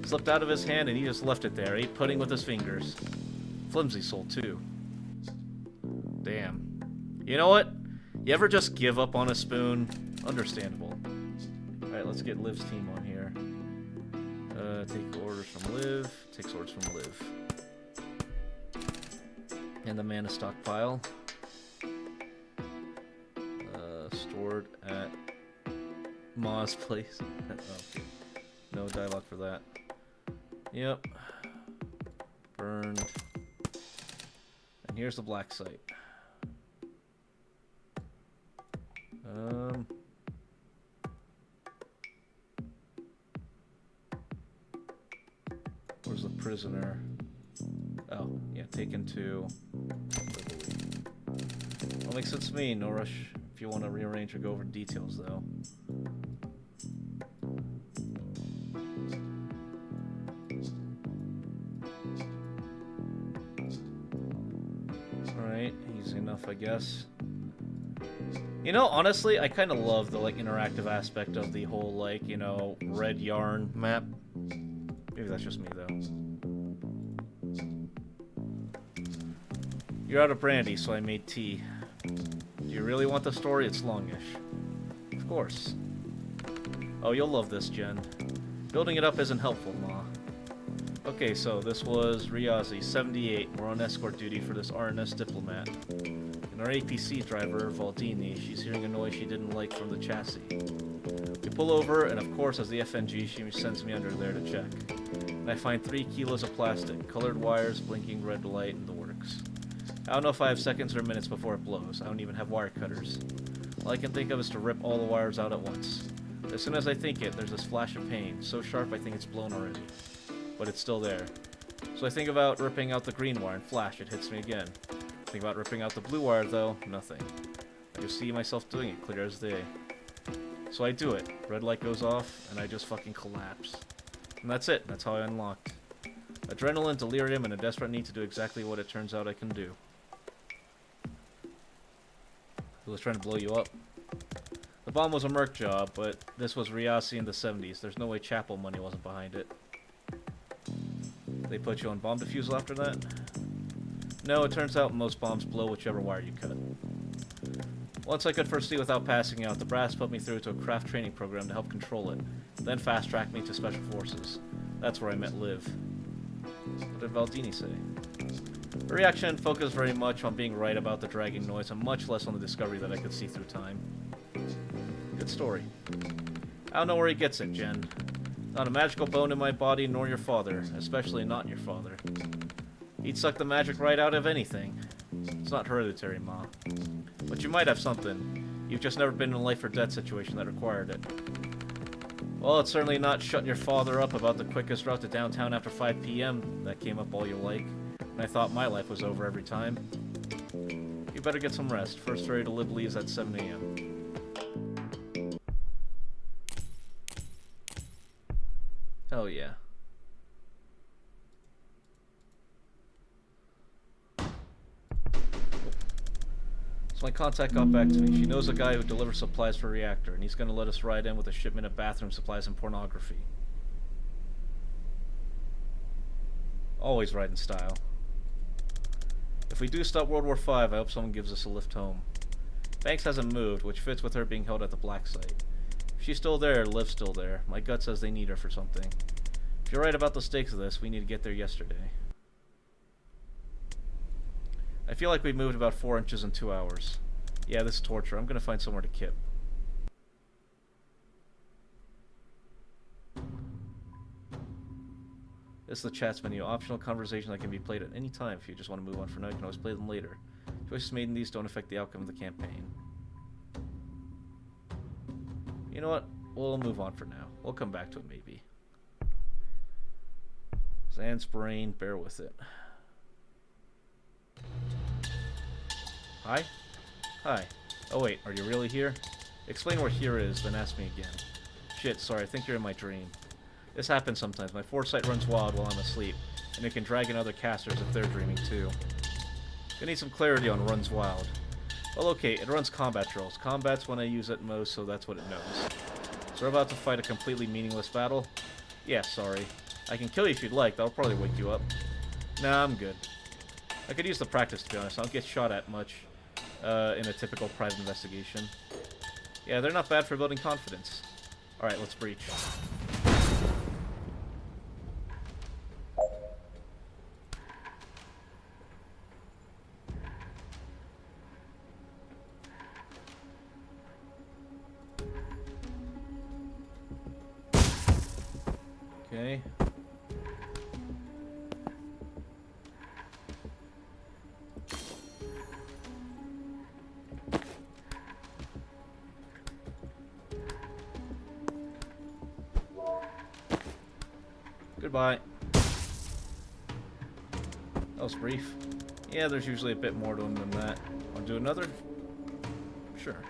Slipped out of his hand and he just left it there. Ate pudding with his fingers. Flimsy soul, too. Damn. You know what? You ever just give up on a spoon? Understandable. Alright, let's get Liv's team on here. Take orders from Liv. Takes orders from Liv. And the mana stockpile. Stored at Ma's place. Okay. No dialogue for that. Yep. Burned. And here's the black site. Where's the prisoner? Oh, yeah, taken to Liberty. Well, makes sense to me. No rush if you want to rearrange or go over details, though. Alright, easy enough, I guess. You know, honestly, I kind of love the, like, interactive aspect of the whole, like, you know, red yarn map. Maybe that's just me, though. You're out of brandy, so I made tea. Do you really want the story? It's longish. Of course. Oh, you'll love this, Jen. Building it up isn't helpful, Ma. Okay, so this was Riazi, 78. We're on escort duty for this RNS diplomat. And our APC driver, Valdini, she's hearing a noise she didn't like from the chassis. We pull over, and of course, as the FNG, she sends me under there to check. And I find 3 kilos of plastic, colored wires, blinking red light, and the works. I don't know if I have seconds or minutes before it blows. I don't even have wire cutters. All I can think of is to rip all the wires out at once. As soon as I think it, there's this flash of pain, so sharp I think it's blown already. But it's still there. So I think about ripping out the green wire and flash, it hits me again. Think about ripping out the blue wire though, nothing. I just see myself doing it, clear as day. So I do it. Red light goes off, and I just fucking collapse. And that's it, that's how I unlocked. Adrenaline, delirium, and a desperate need to do exactly what it turns out I can do. Who was trying to blow you up? The bomb was a merc job, but this was Riasi in the 70s. There's no way Chapel money wasn't behind it. They put you on bomb defusal after that? No, it turns out most bombs blow whichever wire you cut. Once I could foresee without passing out, the brass put me through to a craft training program to help control it, then fast-tracked me to Special Forces. That's where I met Liv. What did Valdini say? Her reaction focused very much on being right about the dragging noise and much less on the discovery that I could see through time. Good story. I don't know where he gets it, Jen. Not a magical bone in my body, nor your father, especially not your father. He'd suck the magic right out of anything. It's not hereditary, Ma. But you might have something. You've just never been in a life or death situation that required it. Well, it's certainly not shutting your father up about the quickest route to downtown after 5 p.m. that came up all you like, and I thought my life was over every time. You better get some rest. First ferry to Lib leaves at 7 a.m. Hell yeah. So my contact got back to me. She knows a guy who delivers supplies for a reactor, and he's going to let us ride in with a shipment of bathroom supplies and pornography. Always ride in style. If we do stop World War V, I hope someone gives us a lift home. Banks hasn't moved, which fits with her being held at the black site. If she's still there, Liv's still there. My gut says they need her for something. If you're right about the stakes of this, we need to get there yesterday. I feel like we've moved about 4 inches in 2 hours. Yeah, this is torture. I'm gonna find somewhere to kip. This is the chats menu. Optional conversation that can be played at any time. If you just want to move on for now, you can always play them later. Choices made in these don't affect the outcome of the campaign. You know what? We'll move on for now. We'll come back to it maybe. Zan's brain, bear with it. Hi? Hi. Oh wait, are you really here? Explain where here is, then ask me again. Shit, sorry, I think you're in my dream. This happens sometimes. My foresight runs wild while I'm asleep, and it can drag in other casters if they're dreaming too. I need some clarity on runs wild. Well, okay, it runs combat trolls. Combat's when I use it most, so that's what it knows. So we're about to fight a completely meaningless battle? Yeah, sorry. I can kill you if you'd like. That'll probably wake you up. Nah, I'm good. I could use the practice, to be honest. I don't get shot at much in a typical private investigation. Yeah, they're not bad for building confidence. Alright, let's breach. Okay. Goodbye. That was brief. Yeah, there's usually a bit more to them than that. Want to do another? Sure.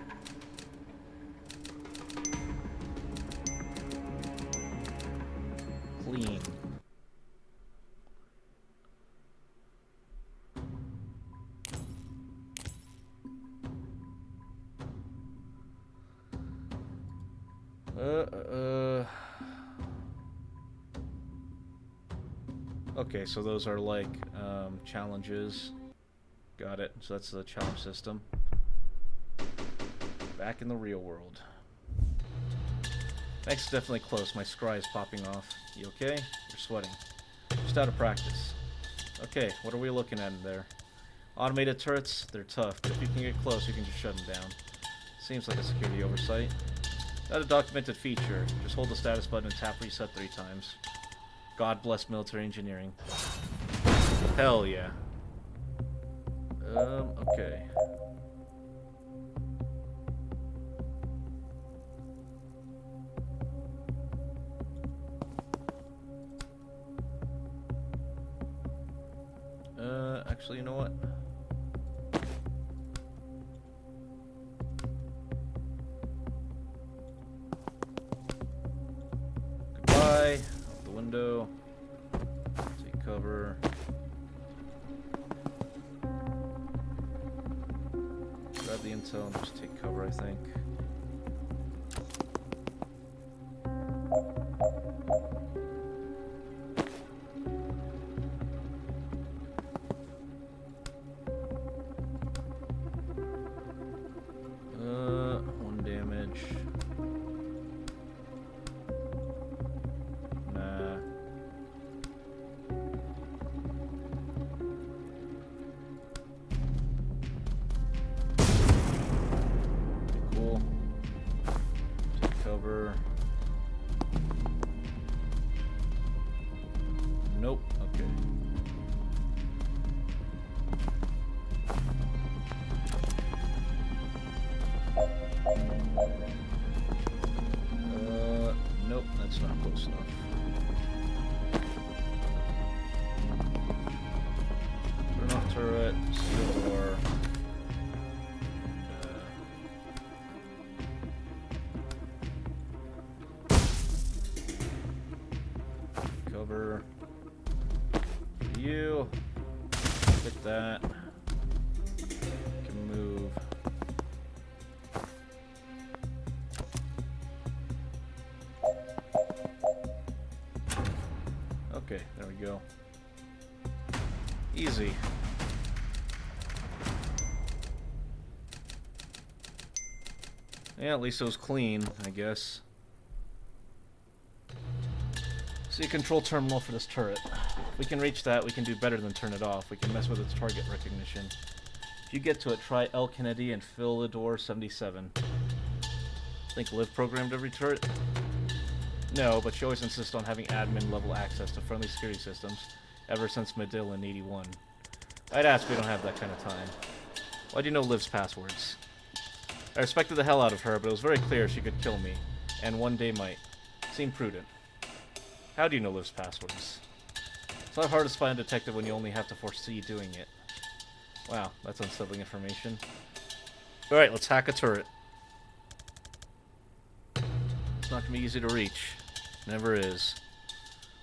Clean. Okay, so those are like challenges. Got it. So that's the challenge system. Back in the real world. Next is definitely close. My scry is popping off. You okay? You're sweating. Just out of practice. Okay, what are we looking at in there? Automated turrets? They're tough, but if you can get close, you can just shut them down. Seems like a security oversight. Not a documented feature. Just hold the status button and tap reset 3 times. God bless military engineering. Hell yeah. Okay. Actually, you know what? Goodbye. Out the window. Take cover. Grab the intel and just take cover, I think. Nope. Okay. Nope, that's not close enough. Turn off turret, seal door. cover. You. Hit that. Can move. Okay, there we go. Easy. Yeah, at least it was clean, I guess. See a control terminal for this turret. If we can reach that, we can do better than turn it off. We can mess with its target recognition. If you get to it, try L. Kennedy and Philidor 77. Think Liv programmed every turret? No, but she always insists on having admin-level access to friendly security systems, ever since Medill in 81. I'd ask, we don't have that kind of time. Why do you know Liv's passwords? I respected the hell out of her, but it was very clear she could kill me, and one day might. Seemed prudent. How do you know Liv's passwords? It's not hard to spy on a detective when you only have to foresee doing it. Wow, that's unsettling information. Alright, let's hack a turret. It's not going to be easy to reach. Never is.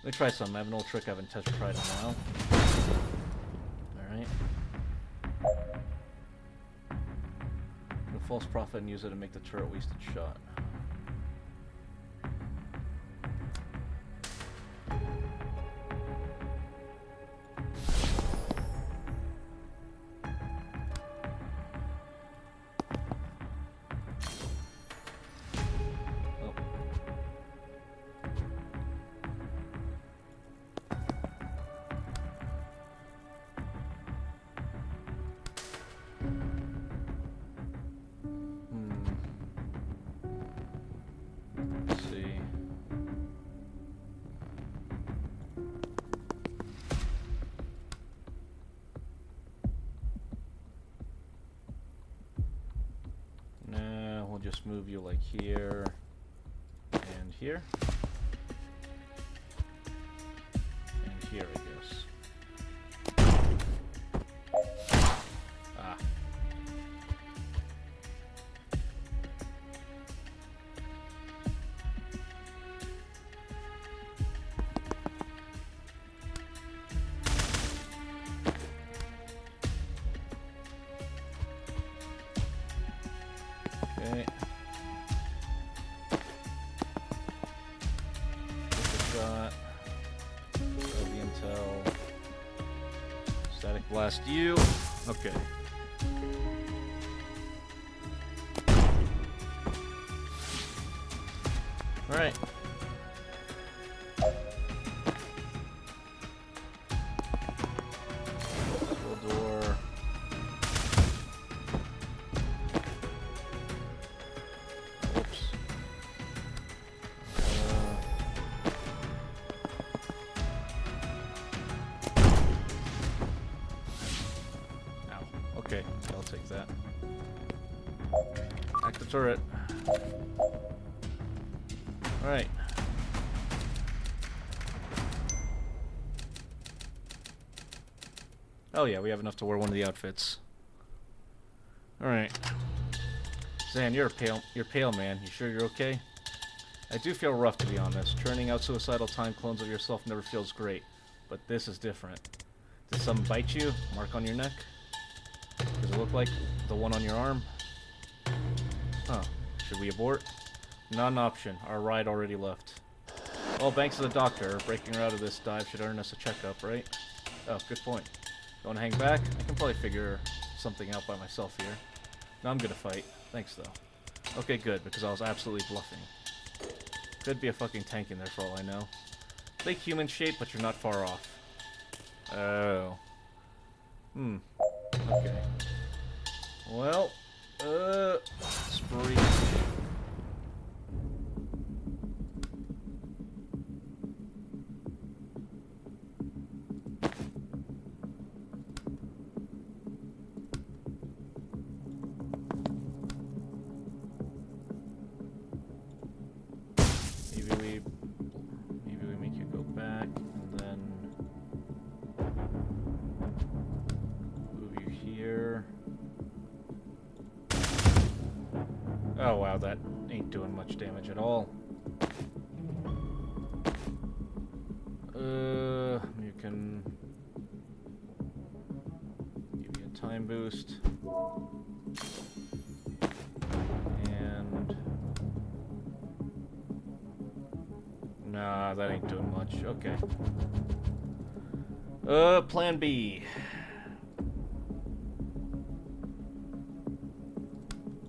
Let me try some. I have an old trick I haven't tried in a while. Alright. A false prophet and use it to make the turret waste its shot. Just move you like here and here and here, I guess. Ah. Okay. Grab the intel. Static blast you. Okay. Alright. Full door. Oops. Okay, I'll take that. Hack the turret. Alright. Oh yeah, we have enough to wear one of the outfits. Alright. Zan, you're pale, man. You sure you're okay? I do feel rough, to be honest. Churning out suicidal time clones of yourself never feels great. But this is different. Did something bite you? Mark on your neck? Does it look like the one on your arm? Huh. Should we abort? Not an option. Our ride already left. Well, thanks to the doctor. Breaking her out of this dive should earn us a checkup, right? Oh, good point. Don't hang back? I can probably figure something out by myself here. No, I'm gonna fight. Thanks, though. Okay, good, because I was absolutely bluffing. Could be a fucking tank in there for all I know. Fake human shape, but you're not far off. Oh. Okay. Well, spree. Maybe we make you go back and then move you here. Oh wow, that ain't doing much damage at all. You can give you a time boost. And nah, that ain't doing much. Okay. Plan B.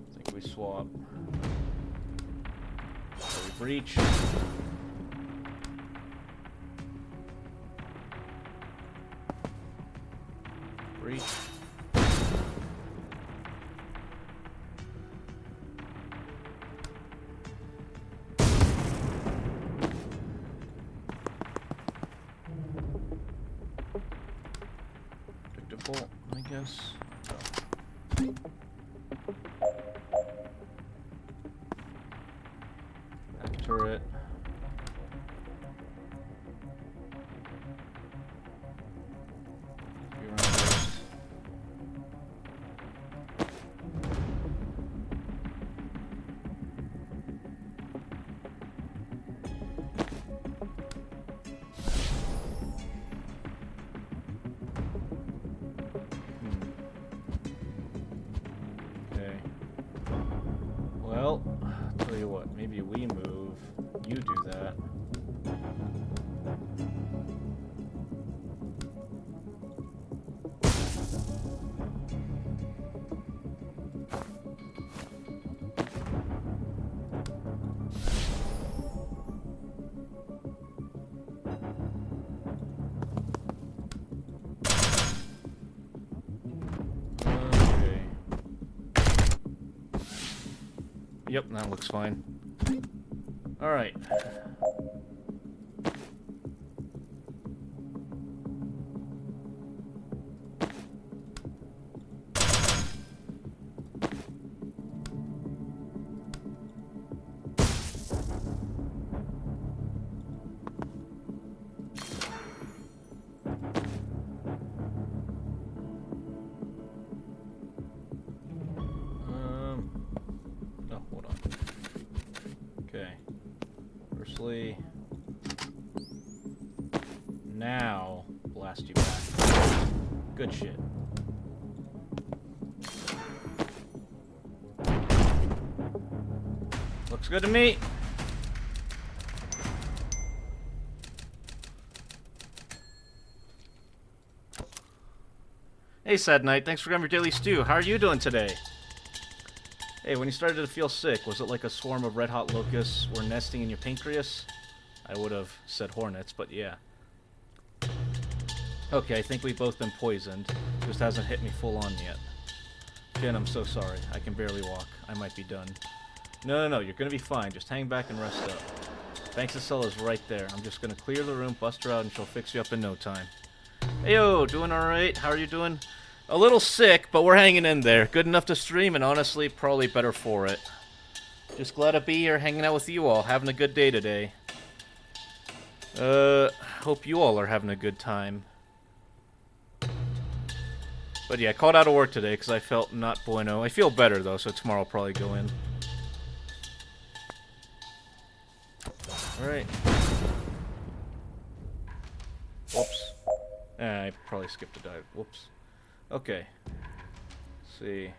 I think we swap. So we breach. Breach. Default, I guess. Back turret. Well, tell you what, maybe we move, you do that. Yep, that looks fine. Alright. Oh, hold on. Okay. Firstly, now blast you back. Good shit. Looks good to me. Hey, Sad Knight. Thanks for grabbing your daily stew. How are you doing today? Hey, when you started to feel sick, was it like a swarm of red-hot locusts were nesting in your pancreas? I would have said hornets, but yeah. Okay, I think we've both been poisoned. Just hasn't hit me full on yet. Jen, I'm so sorry. I can barely walk. I might be done. No, you're gonna be fine. Just hang back and rest up. Banks' right there. I'm just gonna clear the room, bust her out, and she'll fix you up in no time. Heyo, doing alright? How are you doing? A little sick, but we're hanging in there. Good enough to stream, and honestly, probably better for it. Just glad to be here hanging out with you all, having a good day today. Hope you all are having a good time. But yeah, I called out of work today because I felt not bueno. I feel better, though, so tomorrow I'll probably go in. Alright. Whoops. I probably skipped a dive. Whoops. Okay. Let's see.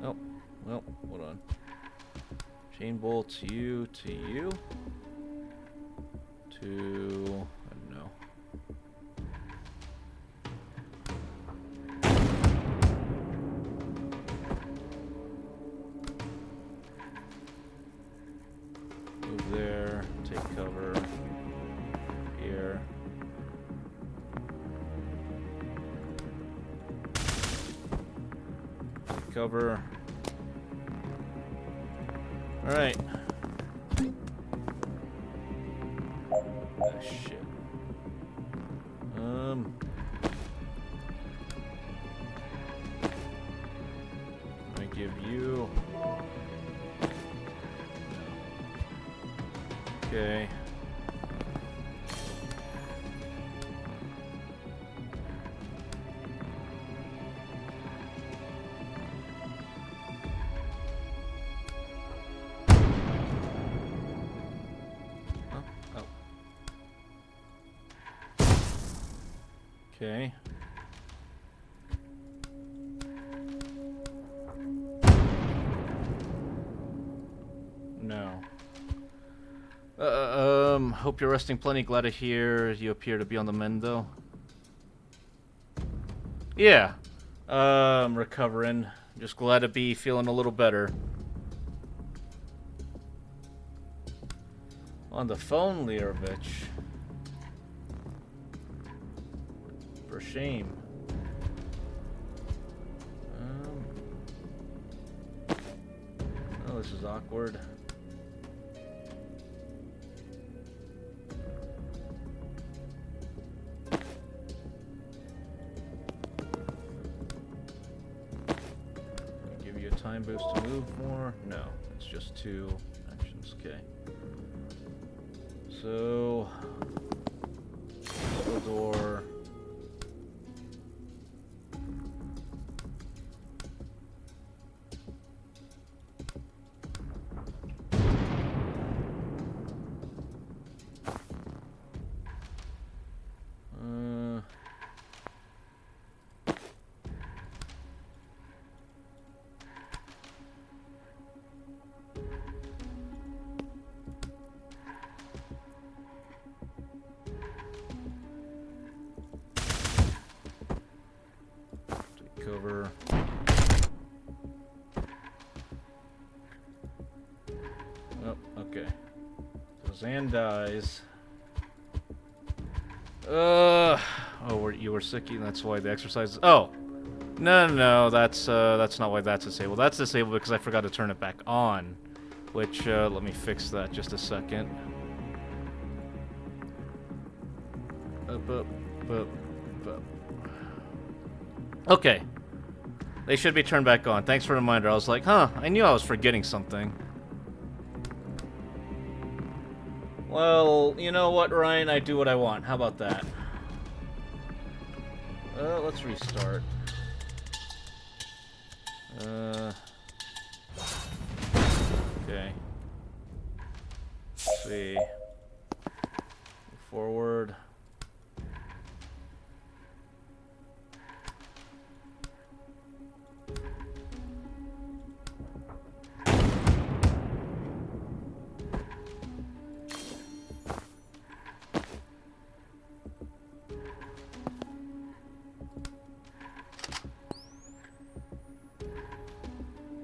Oh, well, hold on. Chain bolts you to you. To... I don't know. Move there, take cover here. Take cover. All right. Oh, shit. I give you. Okay. Okay. No. Hope you're resting plenty. Glad to hear you appear to be on the mend, though. Yeah. Recovering. Just glad to be feeling a little better. On the phone, Learovich. For shame. Oh, this is awkward. Give you a time boost to move more? No, it's just 2 actions. Okay. So, the door. Over. Oh, okay. So Zan dies. Oh, you were sick, and that's why the exercise. Oh, no, that's not why that's disabled. That's disabled because I forgot to turn it back on. Which, let me fix that just a second. Up. Okay. They should be turned back on. Thanks for the reminder. I was like, huh, I knew I was forgetting something. Well, you know what, Ryan? I do what I want. How about that? Let's restart. Okay. Let's see. Move forward.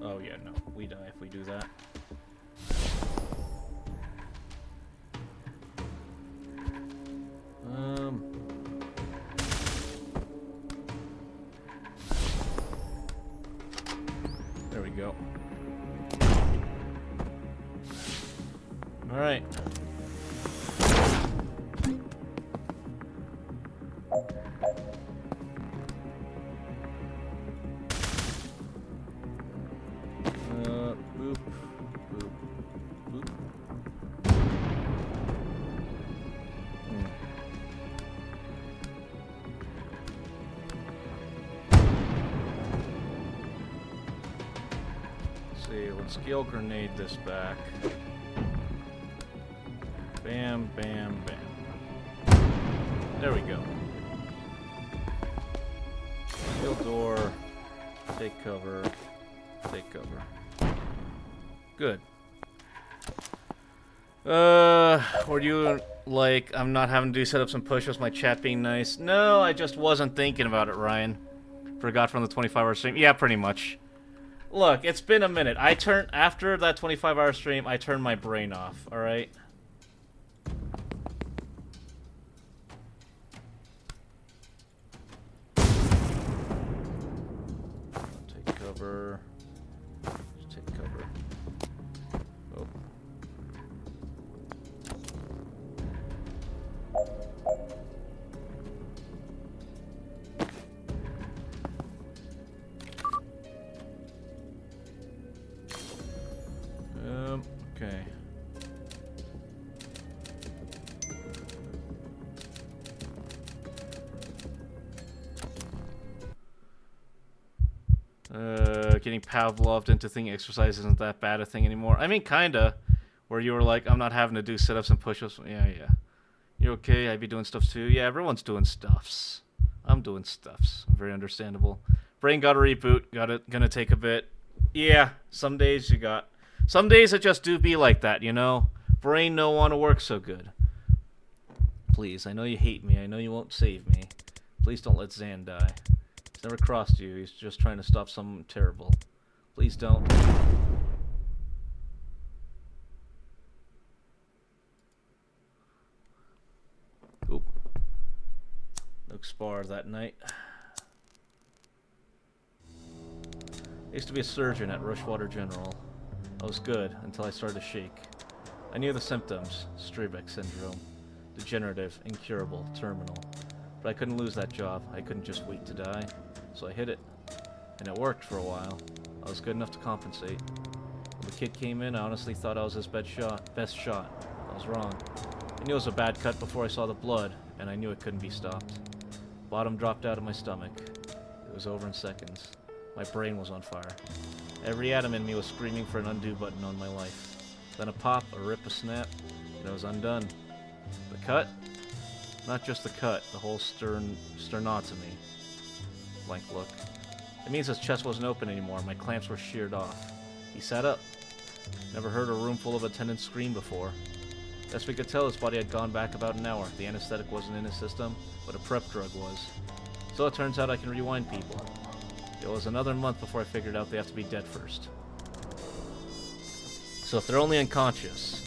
Oh yeah, no. We die if we do that. There we go. All right. Boop, boop, boop. Let's see, let's skill grenade this back. Bam, bam, bam. There we go. Skill door. Take cover. Take cover. Good. Were you like, I'm not having to do setups and push-ups, my chat being nice? No, I just wasn't thinking about it, Ryan. Forgot from the 25-hour stream. Yeah, pretty much. Look, it's been a minute. After that 25-hour stream, I turned my brain off, alright? Take cover. Just take cover. Oh. Okay. Getting Pavloved into thinking exercise isn't that bad a thing anymore. I mean, kinda. Where you were like, I'm not having to do sit-ups and push-ups. Yeah. You're okay? I'd be doing stuff too? Yeah, everyone's doing stuffs. I'm doing stuffs. Very understandable. Brain got a reboot. Gonna take a bit. Yeah, some days you got. Some days it just do be like that, you know? Brain no want to work so good. Please, I know you hate me. I know you won't save me. Please don't let Zan die. He's never crossed you. He's just trying to stop something terrible. Please don't. Oop. No spar that night. I used to be a surgeon at Rushwater General. I was good until I started to shake. I knew the symptoms. Strebeck syndrome. Degenerative, incurable, terminal. But I couldn't lose that job. I couldn't just wait to die. So I hit it. And it worked for a while. I was good enough to compensate. When the kid came in, I honestly thought I was his best shot. I was wrong. I knew it was a bad cut before I saw the blood, and I knew it couldn't be stopped. Bottom dropped out of my stomach. It was over in seconds. My brain was on fire. Every atom in me was screaming for an undo button on my life. Then a pop, a rip, a snap, and I was undone. The cut? Not just the cut, the whole sternotomy. Blank look. It means his chest wasn't open anymore, my clamps were sheared off. He sat up. Never heard a room full of attendants scream before. Best we could tell, his body had gone back about an hour. The anesthetic wasn't in his system, but a prep drug was. So it turns out I can rewind people. It was another month before I figured out they have to be dead first. So if they're only unconscious,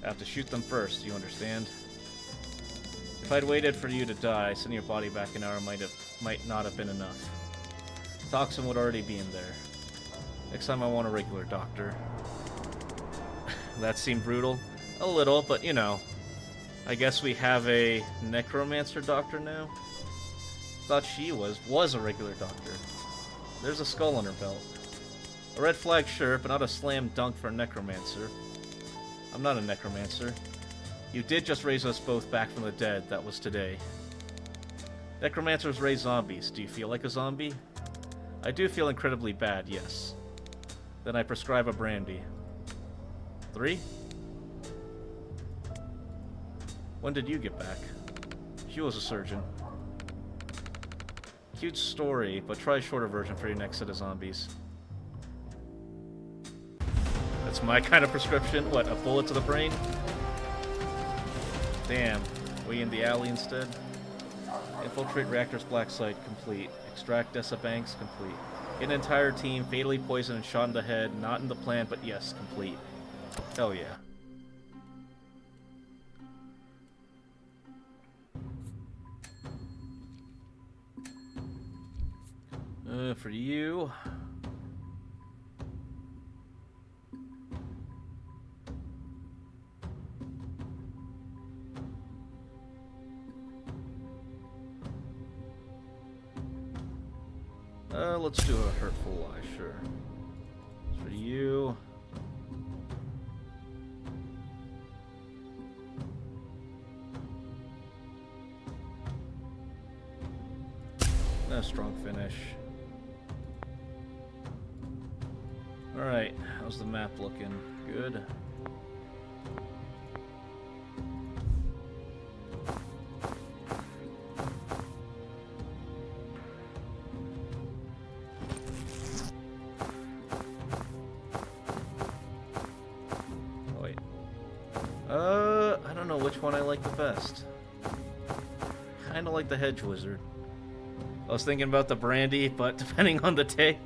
I have to shoot them first, you understand? If I'd waited for you to die, sending your body back an hour might not have been enough. Toxin would already be in there. Next time I want a regular doctor. That seemed brutal. A little, but you know. I guess we have a necromancer doctor now? Thought she was a regular doctor. There's a skull on her belt. A red flag, sure, but not a slam dunk for a necromancer. I'm not a necromancer. You did just raise us both back from the dead. That was today. Necromancers raise zombies. Do you feel like a zombie? I do feel incredibly bad, yes. Then I prescribe a brandy. 3? When did you get back? She was a surgeon. Cute story, but try a shorter version for your next set of zombies. That's my kind of prescription. What, a bullet to the brain? Damn. We in the alley instead? Infiltrate reactor's black site, complete. Extract Dessa Banks, complete. Get an entire team, fatally poisoned and shot in the head, not in the plan, but yes, complete. Hell yeah. For you... let's do a hurtful lie, sure. For you... a strong finish. Alright, how's the map looking? Good. Wait. I don't know which one I like the best. Kinda like the Hedge Wizard. I was thinking about the brandy, but depending on the day...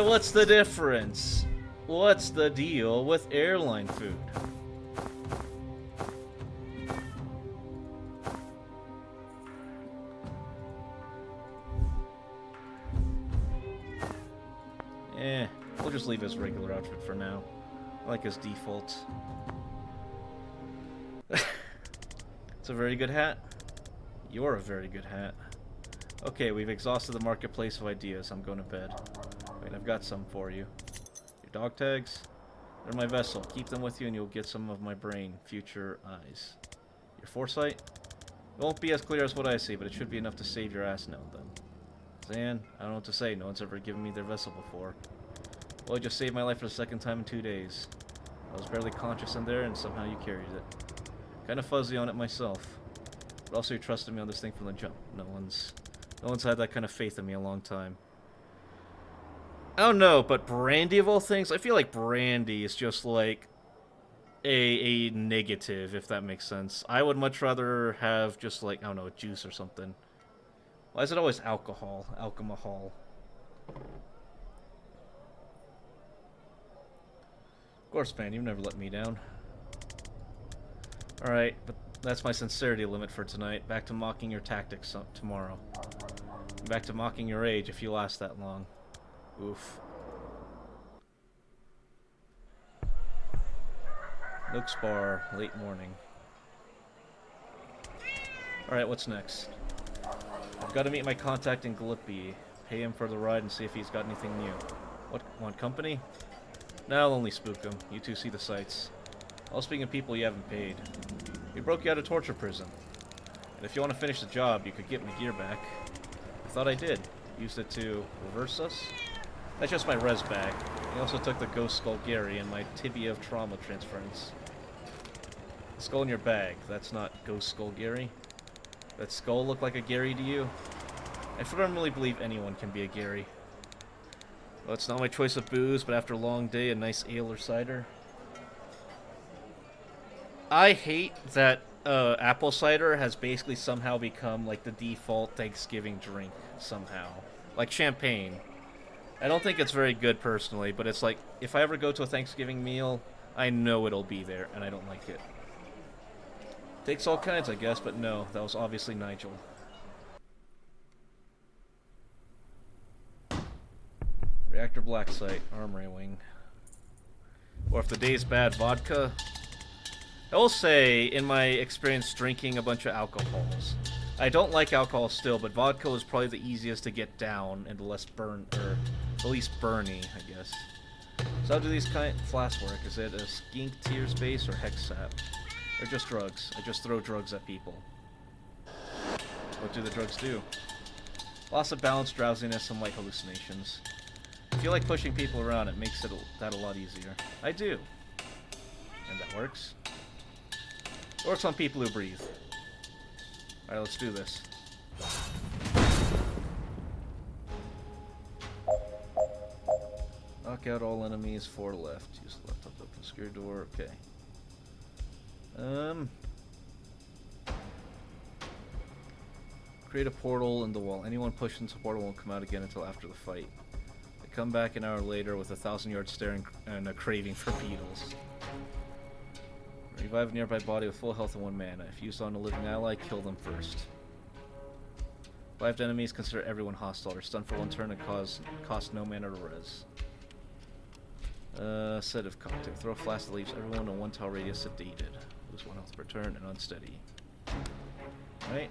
what's the difference? What's the deal with airline food? We'll just leave his regular outfit for now. I like his default. It's a very good hat. You're a very good hat. Okay, we've exhausted the marketplace of ideas. I'm going to bed. Wait, I've got some for you. Your dog tags? They're my vessel. Keep them with you and you'll get some of my brain, future eyes. Your foresight? It won't be as clear as what I see, but it should be enough to save your ass now and then. Zan, I don't know what to say. No one's ever given me their vessel before. Well, you just saved my life for the second time in 2 days. I was barely conscious in there, and somehow you carried it. Kind of fuzzy on it myself. But also you trusted me on this thing from the jump. No one's had that kind of faith in me in a long time. I don't know, but Brandy of all things, I feel like Brandy is just like a negative, if that makes sense. I would much rather have just like, I don't know, juice or something. Why is it always alcohol? Alcohol. Of course, man, you've never let me down. Alright, but that's my sincerity limit for tonight. Back to mocking your tactics tomorrow. Back to mocking your age if you last that long. Oof. Nook's Bar, late morning. Alright, what's next? I've got to meet my contact in Gallipoli, pay him for the ride, and see if he's got anything new. What, want company? No, I'll only spook him. You two see the sights. All speaking of people you haven't paid. We broke you out of torture prison. And if you want to finish the job, you could get my gear back. I thought I did. Used it to reverse us? That's just my res bag. He also took the Ghost Skull Gary and my Tibia of Trauma transference. The skull in your bag, that's not Ghost Skull Gary? That skull look like a Gary to you? I firmly believe anyone can be a Gary. Well, it's not my choice of booze, but after a long day, a nice ale or cider. I hate that apple cider has basically somehow become like the default Thanksgiving drink somehow. Like champagne. I don't think it's very good personally, but it's like, if I ever go to a Thanksgiving meal, I know it'll be there, and I don't like it. Takes all kinds, I guess, but no, that was obviously Nigel. Reactor Black Site, Armory Wing. Or if the day's bad, vodka. I will say, in my experience drinking a bunch of alcohols, I don't like alcohol still, but vodka is probably the easiest to get down and the least burny, I guess. So how do these kind of flasks work? Is it a skink tears base or hex sap? Or just drugs? I just throw drugs at people. What do the drugs do? Loss of balance, drowsiness, and light hallucinations. If you like pushing people around, it makes that a lot easier. I do. And that works. Works on people who breathe. Alright, let's do this. Knock out all enemies, 4 left. Use the left up to open the secure door. Okay. Create a portal in the wall. Anyone pushed into the portal won't come out again until after the fight. They come back an hour later with a 1,000-yard stare and a craving for beetles. Revive a nearby body with full health and 1 mana. If used on a living ally, kill them first. Revived enemies, consider everyone hostile. Or stun for 1 turn and cost no mana to res. Sedative cocktail. Throw a flask that leaves everyone in 1 tile radius sedated. Lose 1 health per turn and unsteady. Right?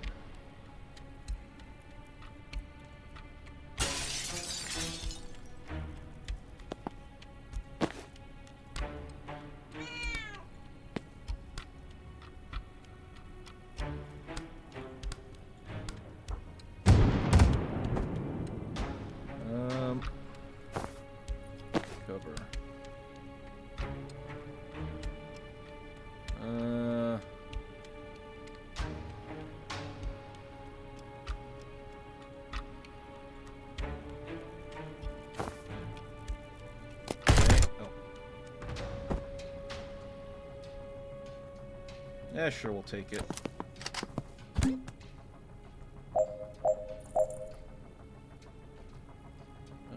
Cover. Yeah, sure, we'll take it.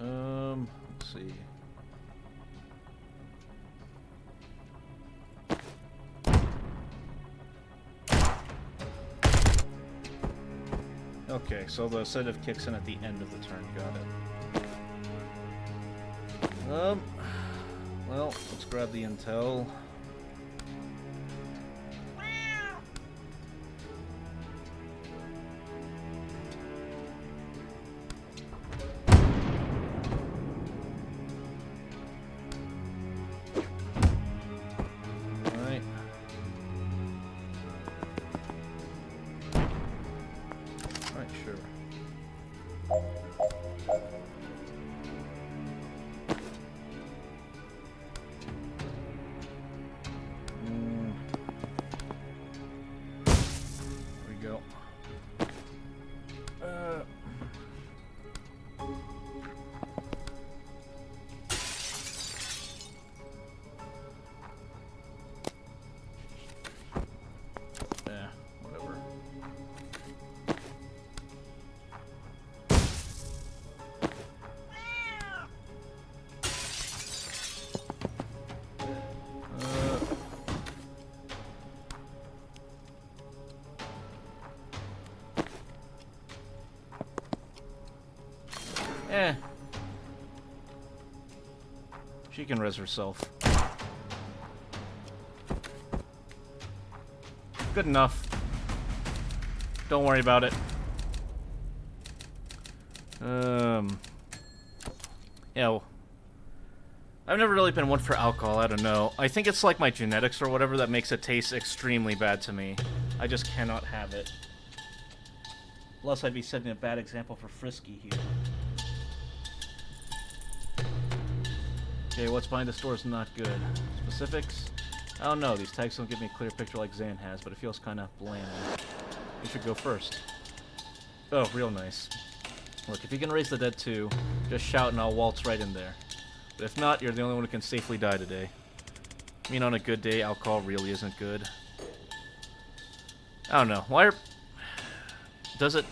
Let's see. Okay, so the sedative kicks in at the end of the turn. Got it. Well, let's grab the intel. you go. Whatever. She can res herself. Good enough. Don't worry about it. Yeah, well, I've never really been one for alcohol, I don't know. I think it's like my genetics or whatever that makes it taste extremely bad to me. I just cannot have it. Plus, I'd be setting a bad example for Frisky here. Okay, what's behind the store is not good. Specifics? I don't know, these tags don't give me a clear picture like Zan has, but it feels kinda bland. You should go first. Oh, real nice. Look, if you can raise the dead too, just shout and I'll waltz right in there. But if not, you're the only one who can safely die today. I mean, on a good day, alcohol really isn't good. I don't know. Why are... Does it...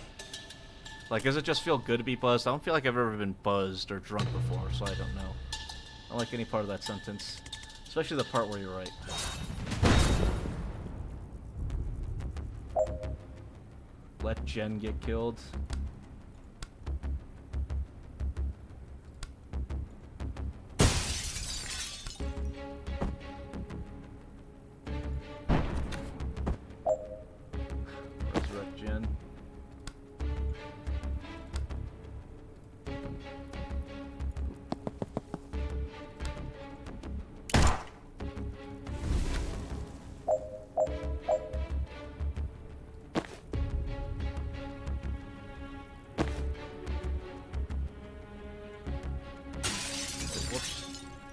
Like, does it just feel good to be buzzed? I don't feel like I've ever been buzzed or drunk before, so I don't know. I don't like any part of that sentence. Especially the part where you're right. Let Jen get killed. Resurrect Jen. Whoops.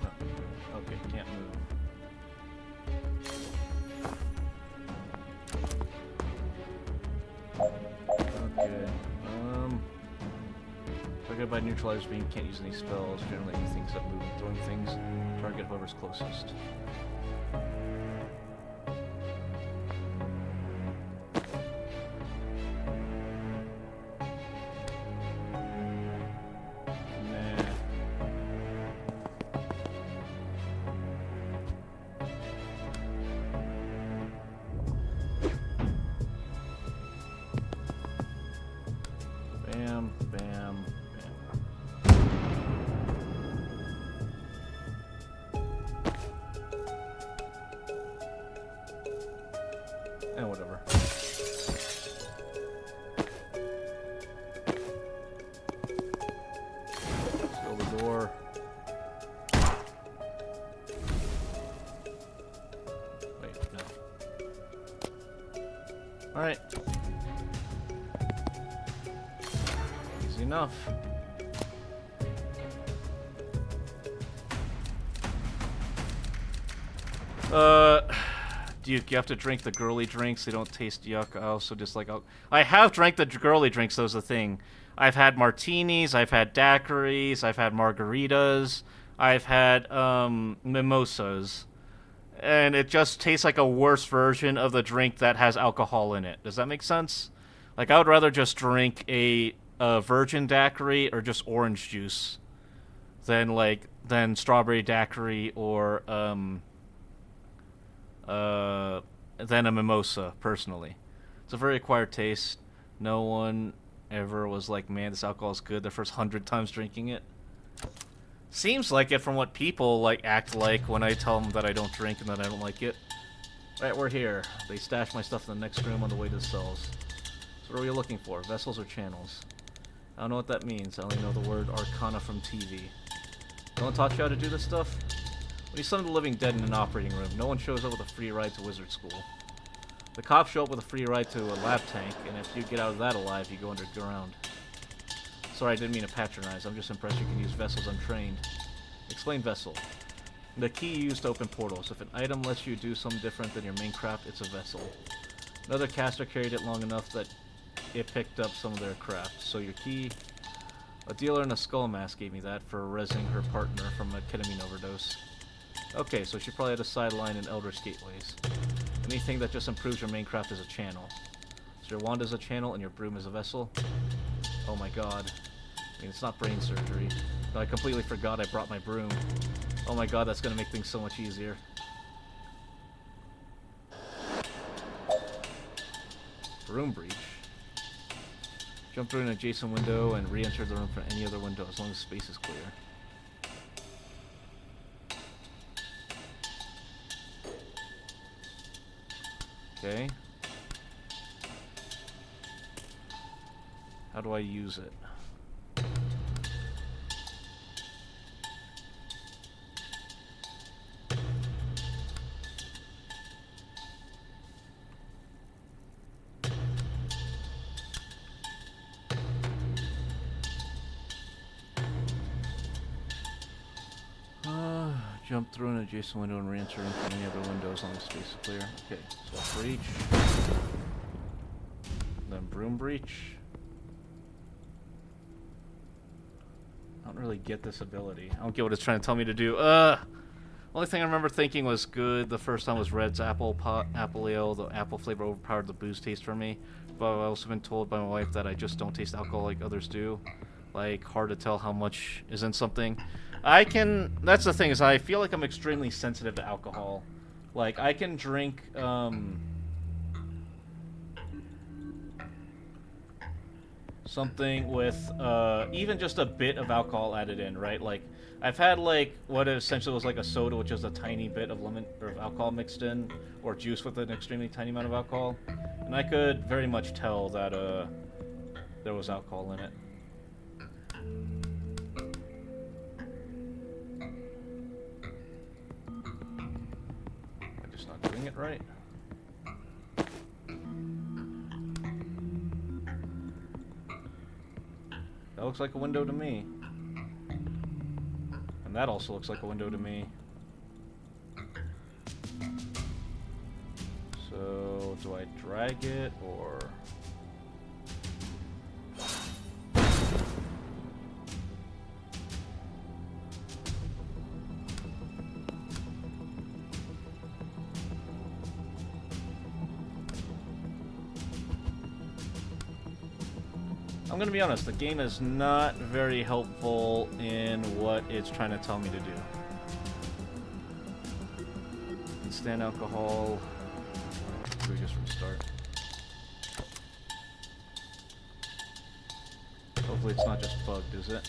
Oh, okay, can't move. Okay. Targeted by neutralizers being can't use any spells. Generally, any things that move and throwing things. Target whoever's closest. Bam, bam, bam. And whatever. Seal the door. Wait, no. Alright. Easy enough. Do you have to drink the girly drinks? They don't taste yuck. I also dislike alcohol. I have drank the girly drinks, those are the thing. I've had martinis, I've had daiquiris, I've had margaritas, I've had mimosas. And it just tastes like a worse version of the drink that has alcohol in it. Does that make sense? Like, I would rather just drink a virgin daiquiri or just orange juice than strawberry daiquiri or than a mimosa, personally. It's a very acquired taste. No one ever was like, man, this alcohol is good the first 100 times drinking it. Seems like it from what people act like when I tell them that I don't drink and that I don't like it. Right, we're here. They stashed my stuff in the next room on the way to the cells. So what are we looking for? Vessels or channels? I don't know what that means. I only know the word Arcana from TV. No one taught you how to do this stuff? When you summon the living dead in an operating room, no one shows up with a free ride to wizard school. The cops show up with a free ride to a lab tank, and if you get out of that alive, you go underground. Sorry, I didn't mean to patronize. I'm just impressed you can use vessels untrained. Explain vessel. The key used to open portals. If an item lets you do something different than your main craft, it's a vessel. Another caster carried it long enough that it picked up some of their craft. So your key... A dealer in a skull mask gave me that for rezzing her partner from a ketamine overdose. Okay, so she probably had a sideline in Eldritch Gateways. Anything that just improves your main craft is a channel. So your wand is a channel and your broom is a vessel. Oh my god. I mean, it's not brain surgery. No, I completely forgot I brought my broom. Oh my god, that's gonna make things so much easier. Broom breach. Jump through an adjacent window and re-enter the room from any other window as long as space is clear. Okay. How do I use it? Jump through an adjacent window and re-enter into any other window as long as space is clear. Okay, so breach. Then broom breach. I don't really get this ability. I don't get what it's trying to tell me to do. Only thing I remember thinking was good the first time was Red's apple ale. The apple flavor overpowered the booze taste for me. But I've also been told by my wife that I just don't taste alcohol like others do. Like, hard to tell how much is in something. That's the thing, is I feel like I'm extremely sensitive to alcohol. Like, I can drink, something with, even just a bit of alcohol added in, right? Like, I've had, like, what essentially was like a soda, which is a tiny bit of lemon, or of alcohol mixed in, or juice with an extremely tiny amount of alcohol. And I could very much tell that, there was alcohol in it. Doing it right. That looks like a window to me. And that also looks like a window to me. So, do I drag it, or... I'm gonna be honest, the game is not very helpful in what it's trying to tell me to do. Instant alcohol. Should we just restart? Hopefully it's not just bugged, is it?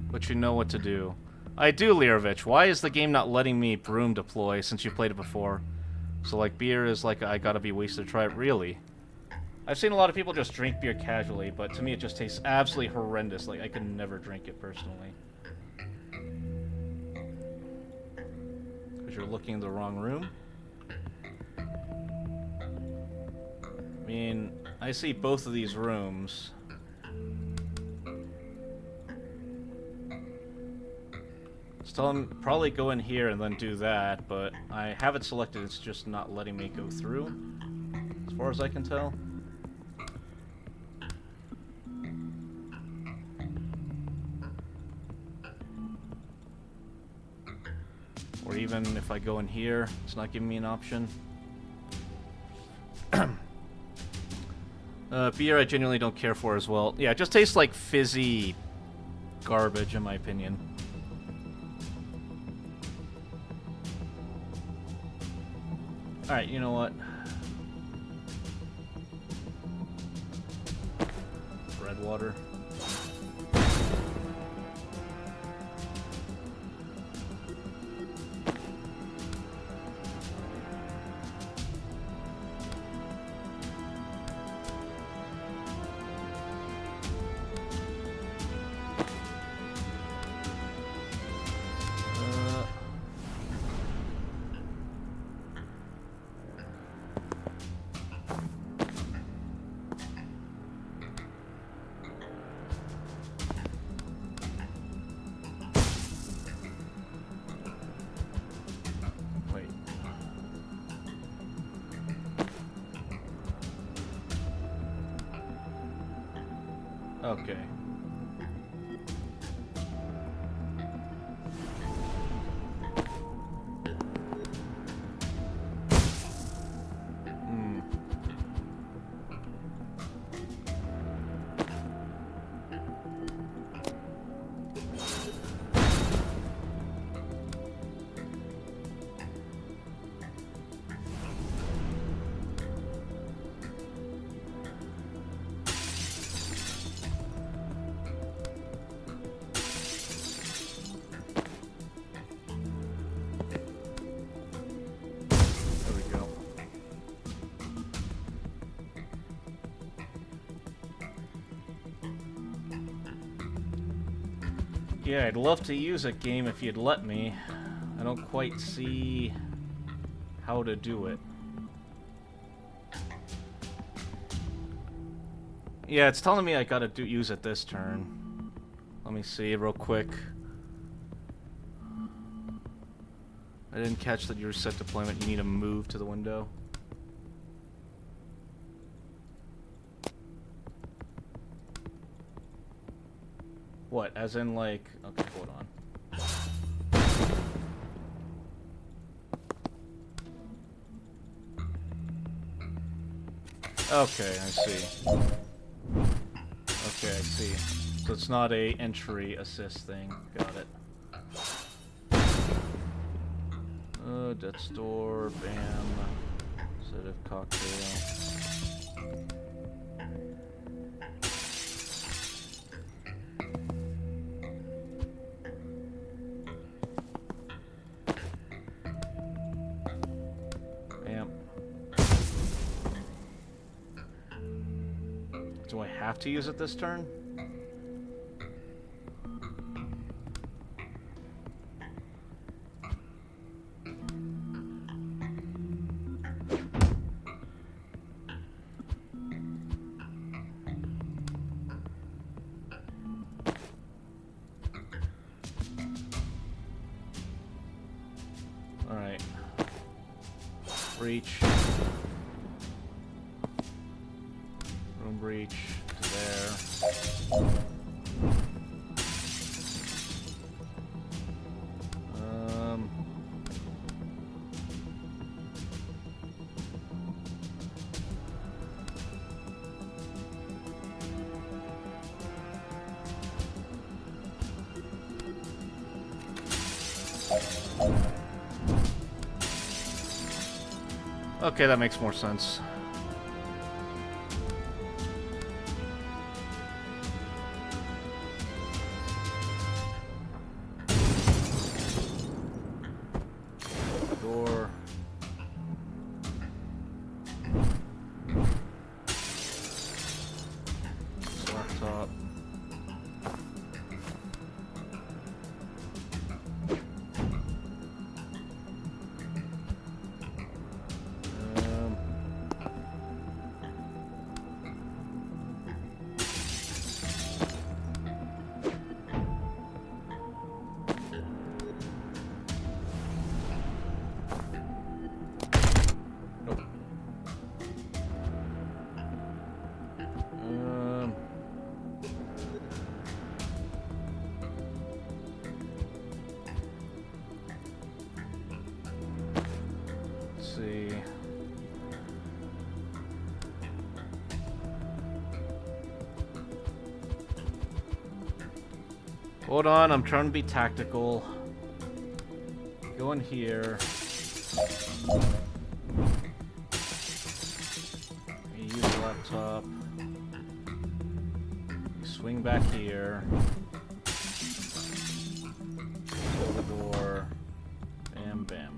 But you know what to do. I do, Lirovich. Why is the game not letting me broom deploy since you played it before? So, like, beer is like, I gotta be wasted to try it. Really? I've seen a lot of people just drink beer casually, but to me it just tastes absolutely horrendous. Like, I could never drink it personally. Because you're looking in the wrong room? I mean, I see both of these rooms. So I'm probably go in here and then do that, but I have it selected, it's just not letting me go through, as far as I can tell. Or even if I go in here, it's not giving me an option. Beer I genuinely don't care for as well. Yeah, it just tastes like fizzy garbage in my opinion. Alright, you know what? Red water. Okay. Hmm. There we go. Yeah, I'd love to use a game if you'd let me. I don't quite see how to do it. Yeah, it's telling me I gotta use it this turn. Let me see real quick. I didn't catch that you reset deployment. You need to move to the window. What? As in, like... Okay, hold on. Okay, I see. Okay, I see. So it's not a entry assist thing. Got it. Death's door, bam. Sedative cocktail. Bam. Do I have to use it this turn? Alright. Breach. Room breach to there. Okay, that makes more sense. Door. Laptop. See. Hold on, I'm trying to be tactical. Go in here. You use the laptop. You swing back here. Kill the door. Bam, bam.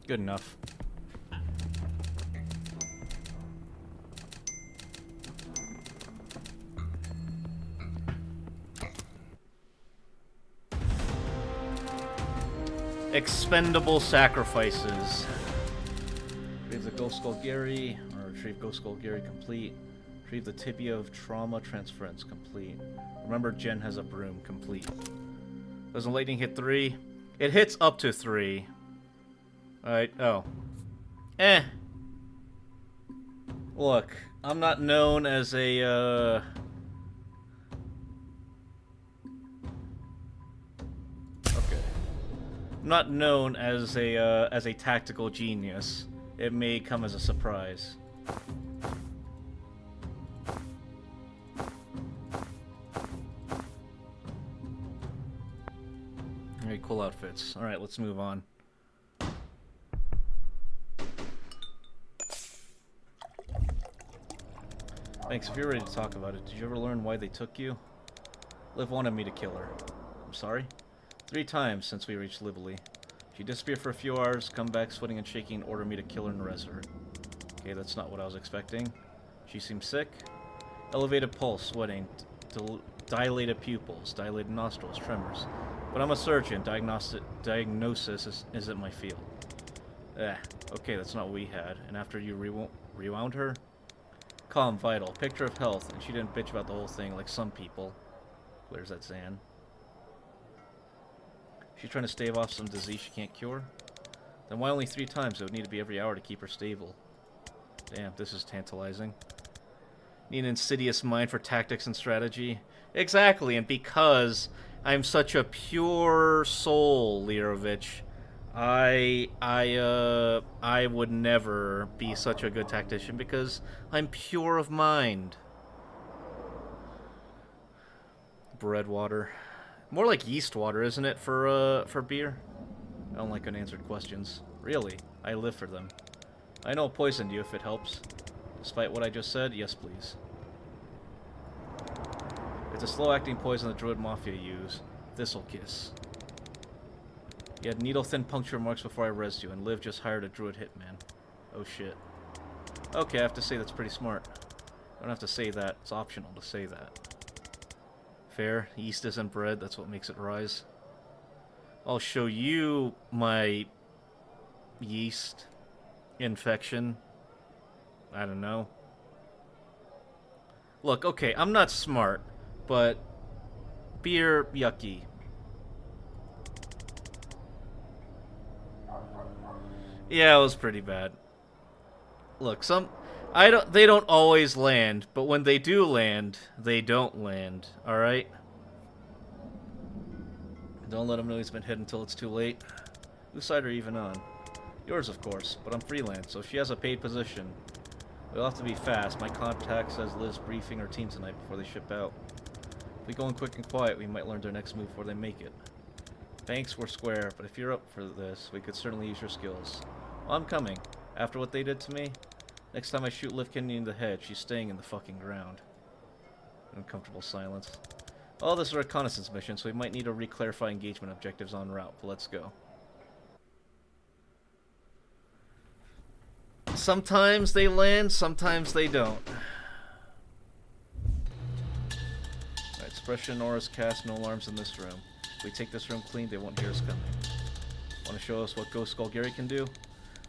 Good enough. Expendable sacrifices. Retrieve the Ghost Skull Gary, or retrieve Ghost Skull Gary complete. Retrieve the Tibia of Trauma Transference complete. Remember, Jen has a broom complete. Doesn't lightning hit 3? It hits up to 3. Alright, oh. Look, I'm not known as a, Okay. I'm not known as a tactical genius. It may come as a surprise. Very cool outfits. Alright, let's move on. Thanks, if you're ready to talk about it, did you ever learn why they took you? Liv wanted me to kill her. I'm sorry? 3 times since we reached Lively. She disappeared for a few hours, come back sweating and shaking, order me to kill her and res her. Okay, that's not what I was expecting. She seemed sick. Elevated pulse, sweating, dilated pupils, dilated nostrils, tremors. But I'm a surgeon. Diagnosis isn't my field. Okay, that's not what we had. And after you rewound her? Calm, vital, picture of health, and she didn't bitch about the whole thing like some people. Where's that Zan? She's trying to stave off some disease she can't cure? Then why only 3 times? It would need to be every hour to keep her stable. Damn, this is tantalizing. Need an insidious mind for tactics and strategy? Exactly, and because I'm such a pure soul, Lirovich, I would never be such a good tactician because I'm pure of mind. Bread water. More like yeast water, isn't it, for beer? I don't like unanswered questions. Really, I live for them. I know poisoned you if it helps. Despite what I just said, yes please. It's a slow-acting poison the Druid Mafia use. This'll kiss. You had needle-thin puncture marks before I rezzed you, and Liv just hired a Druid hitman. Oh shit. Okay, I have to say that's pretty smart. I don't have to say that. It's optional to say that. Fair. Yeast isn't bread. That's what makes it rise. I'll show you my yeast infection. I don't know. Look, okay, I'm not smart, but beer, yucky. Yeah, it was pretty bad. Look, they don't always land, but when they do land, they don't land, alright? Don't let him know he's been hit until it's too late. Whose side are you even on? Yours, of course, but I'm freelance, so if she has a paid position, we'll have to be fast. My contact says Liv's briefing her team tonight before they ship out. If we go in quick and quiet, we might learn their next move before they make it. Thanks, we're square, but if you're up for this, we could certainly use your skills. Well, I'm coming. After what they did to me, next time I shoot Liv Kennedy in the head, she's staying in the fucking ground. Uncomfortable silence. Oh, this is a reconnaissance mission, so we might need to re-clarify engagement objectives en route, but let's go. Sometimes they land, sometimes they don't. Alright, suppression auras cast, no alarms in this room. If we take this room clean, they won't hear us coming. Want to show us what Ghost Skull Gary can do?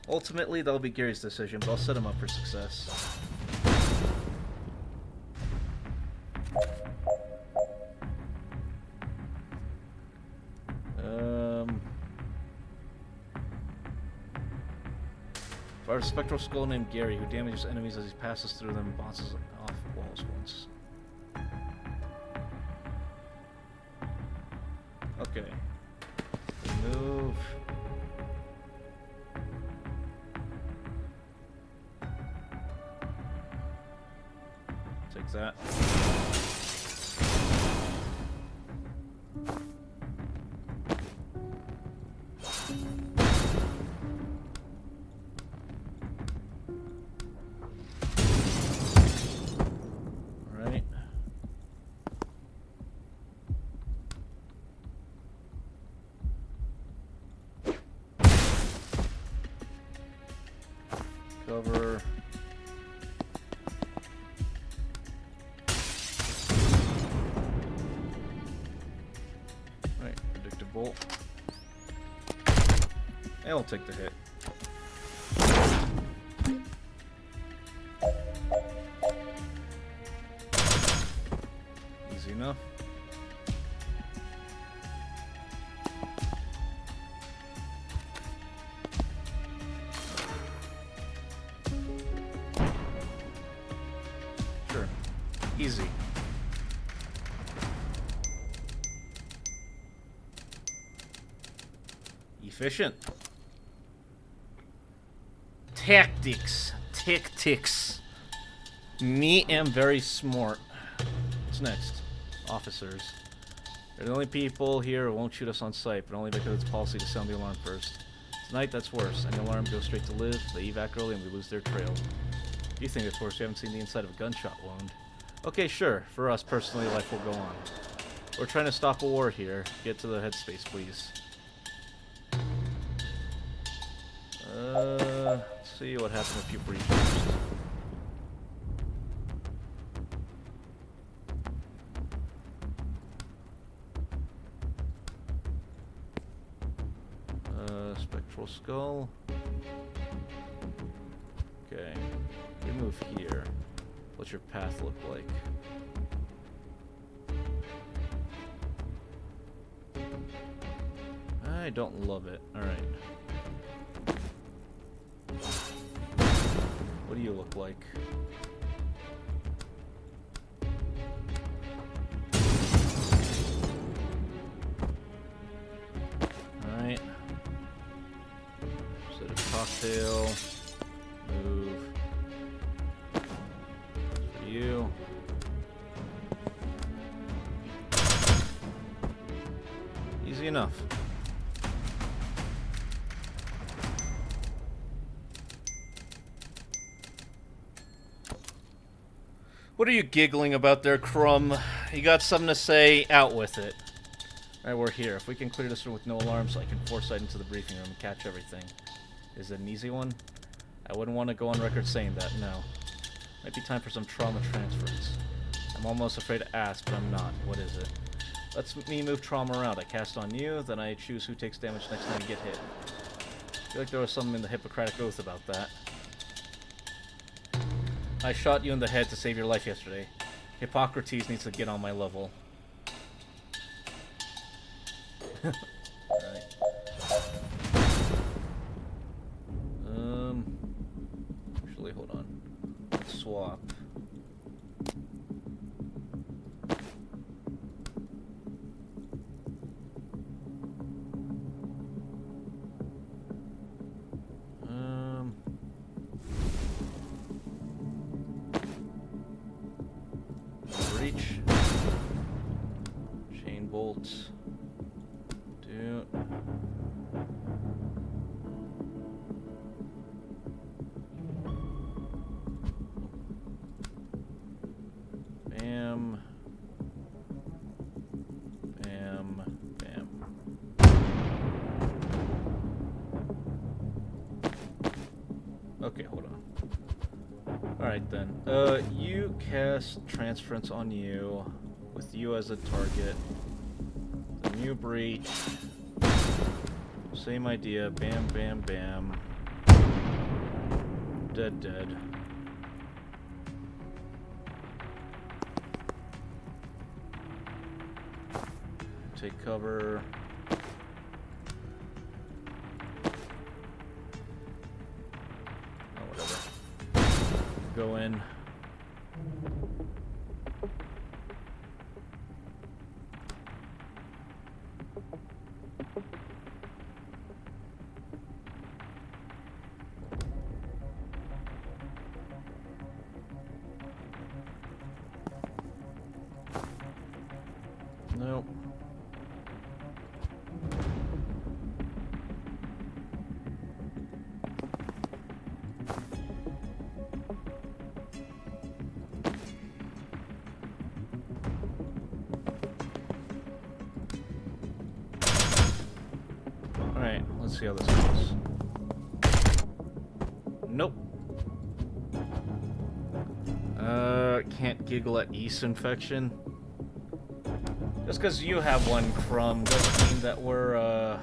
Ultimately, that'll be Gary's decision, but I'll set him up for success. Fire a spectral skull named Gary, who damages enemies as he passes through them and bounces off walls once. Okay. Move. Take that. Alright. Cover. Right, predictive bolt. I'll take the hit. Easy enough. Sure. Easy. Efficient. Tactics. Tactics. Me am very smart. What's next? Officers. They're the only people here who won't shoot us on sight, but only because it's policy to sound the alarm first. Tonight, that's worse. Any alarm goes straight to Liv, they evac early, and we lose their trail. You think it's worse? You haven't seen the inside of a gunshot wound. Okay, sure. For us, personally, life will go on. We're trying to stop a war here. Get to the headspace, please. Let's see what happens if you breach first. Spectral skull. Okay. You move here. What's your path look like? I don't love it. Alright. What do you look like? Alright. Set a cocktail. Move. For you. Easy enough. What are you giggling about there, Crumb? You got something to say? Out with it. Alright, we're here. If we can clear this room with no alarms, I can foresight into the briefing room and catch everything. Is it an easy one? I wouldn't want to go on record saying that, no. Might be time for some trauma transference. I'm almost afraid to ask, but I'm not. What is it? Let's me move trauma around. I cast on you, then I choose who takes damage next time you get hit. I feel like there was something in the Hippocratic Oath about that. I shot you in the head to save your life yesterday. Hippocrates needs to get on my level. Alright. Actually, hold on. Let's swap. Reach. Chain bolts. Do. Bam. Bam. Bam. Okay, hold on. Alright then. You cast transference on you, with you as a target. The new breach. Same idea. Bam, bam, bam. Dead, dead. Take cover. Oh, whatever. Go in. Nope. Alright, let's see how this goes. Nope. Can't giggle at yeast infection. Just because you have one, Crumb, doesn't mean that we're,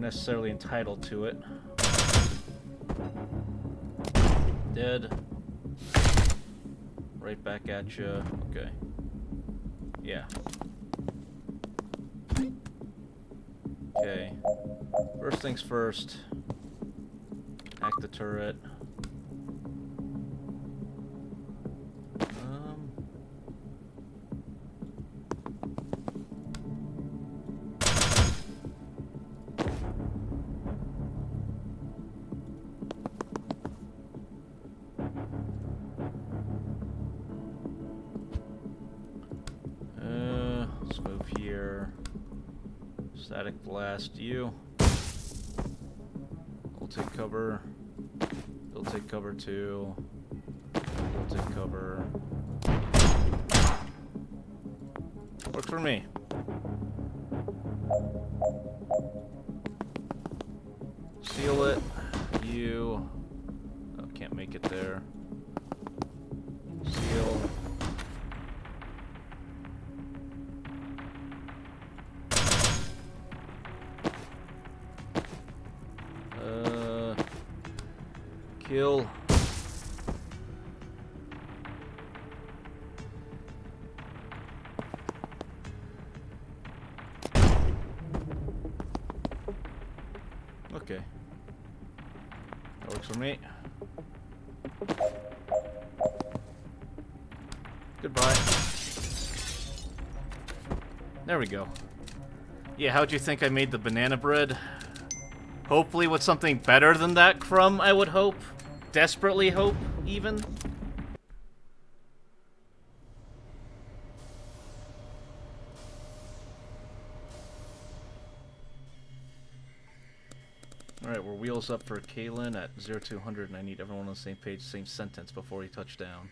necessarily entitled to it. Dead. Right back at you. Okay. Yeah. Okay. First things first. Hack the turret. Let's move here. Static blast you. I'll take cover. You'll take cover too. You'll take cover. Works for me. Seal it. You. Oh, can't make it there. Seal. Kill. Okay. That works for me. Goodbye. There we go. Yeah, how'd you think I made the banana bread? Hopefully with something better than that crumb, I would hope. Desperately hope, even. Alright, we're wheels up for Kalen at 0200, and I need everyone on the same page, same sentence before we touch down.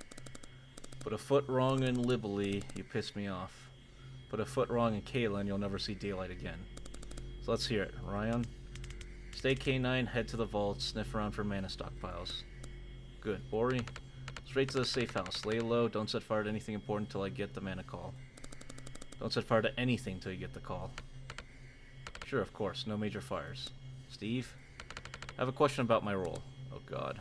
Put a foot wrong in Libely, you piss me off. Put a foot wrong in Kalen, you'll never see daylight again. So let's hear it. Ryan? Stay K9, head to the vault, sniff around for mana stockpiles. Good. Ori? Straight to the safe house. Lay low, don't set fire to anything important till I get the mana call. Don't set fire to anything till you get the call. Sure, of course. No major fires. Steve? I have a question about my role. Oh god.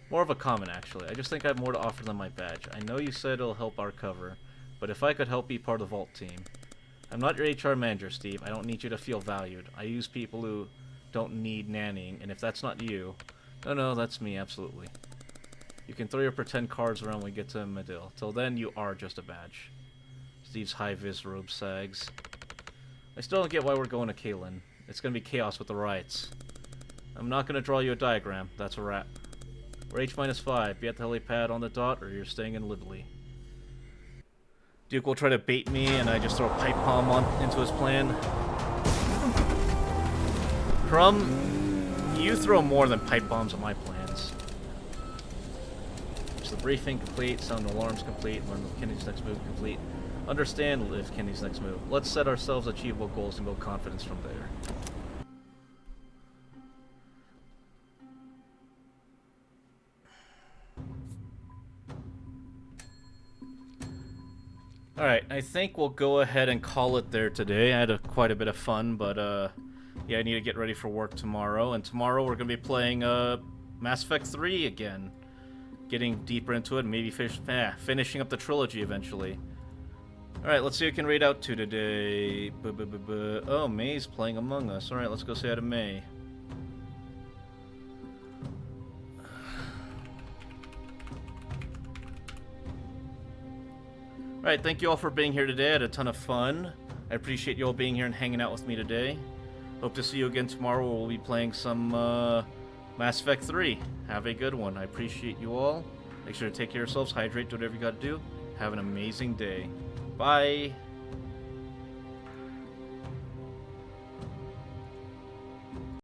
More of a comment, actually. I just think I have more to offer than my badge. I know you said it'll help our cover, but if I could help be part of the vault team. I'm not your HR manager, Steve. I don't need you to feel valued. I use people who don't need nannying, and if that's not you... No, that's me, absolutely. You can throw your pretend cards around when we get to Medill. Till then, you are just a badge. Steve's high-vis robe sags. I still don't get why we're going to Kalen. It's gonna be chaos with the riots. I'm not gonna draw you a diagram. That's a wrap. We're H-5. Be at the helipad on the dot, or you're staying in Libely. Duke will try to bait me, and I just throw a pipe bomb into his plan. Crumb, you throw more than pipe bombs on my plans. So the briefing complete, sound alarms complete, learn Liv Kennedy's next move complete. Understand Liv Kennedy's next move. Let's set ourselves achievable goals and build confidence from there. Alright, I think we'll go ahead and call it there today. I had quite a bit of fun, but yeah, I need to get ready for work tomorrow. And tomorrow we're going to be playing Mass Effect 3 again. Getting deeper into it, and maybe finishing up the trilogy eventually. Alright, let's see who we can raid out to today. Oh, May's playing Among Us. Alright, let's go say hi to May. Alright, thank you all for being here today. I had a ton of fun. I appreciate you all being here and hanging out with me today. Hope to see you again tomorrow where we'll be playing some Mass Effect 3. Have a good one. I appreciate you all. Make sure to take care of yourselves, hydrate, do whatever you gotta do. Have an amazing day. Bye!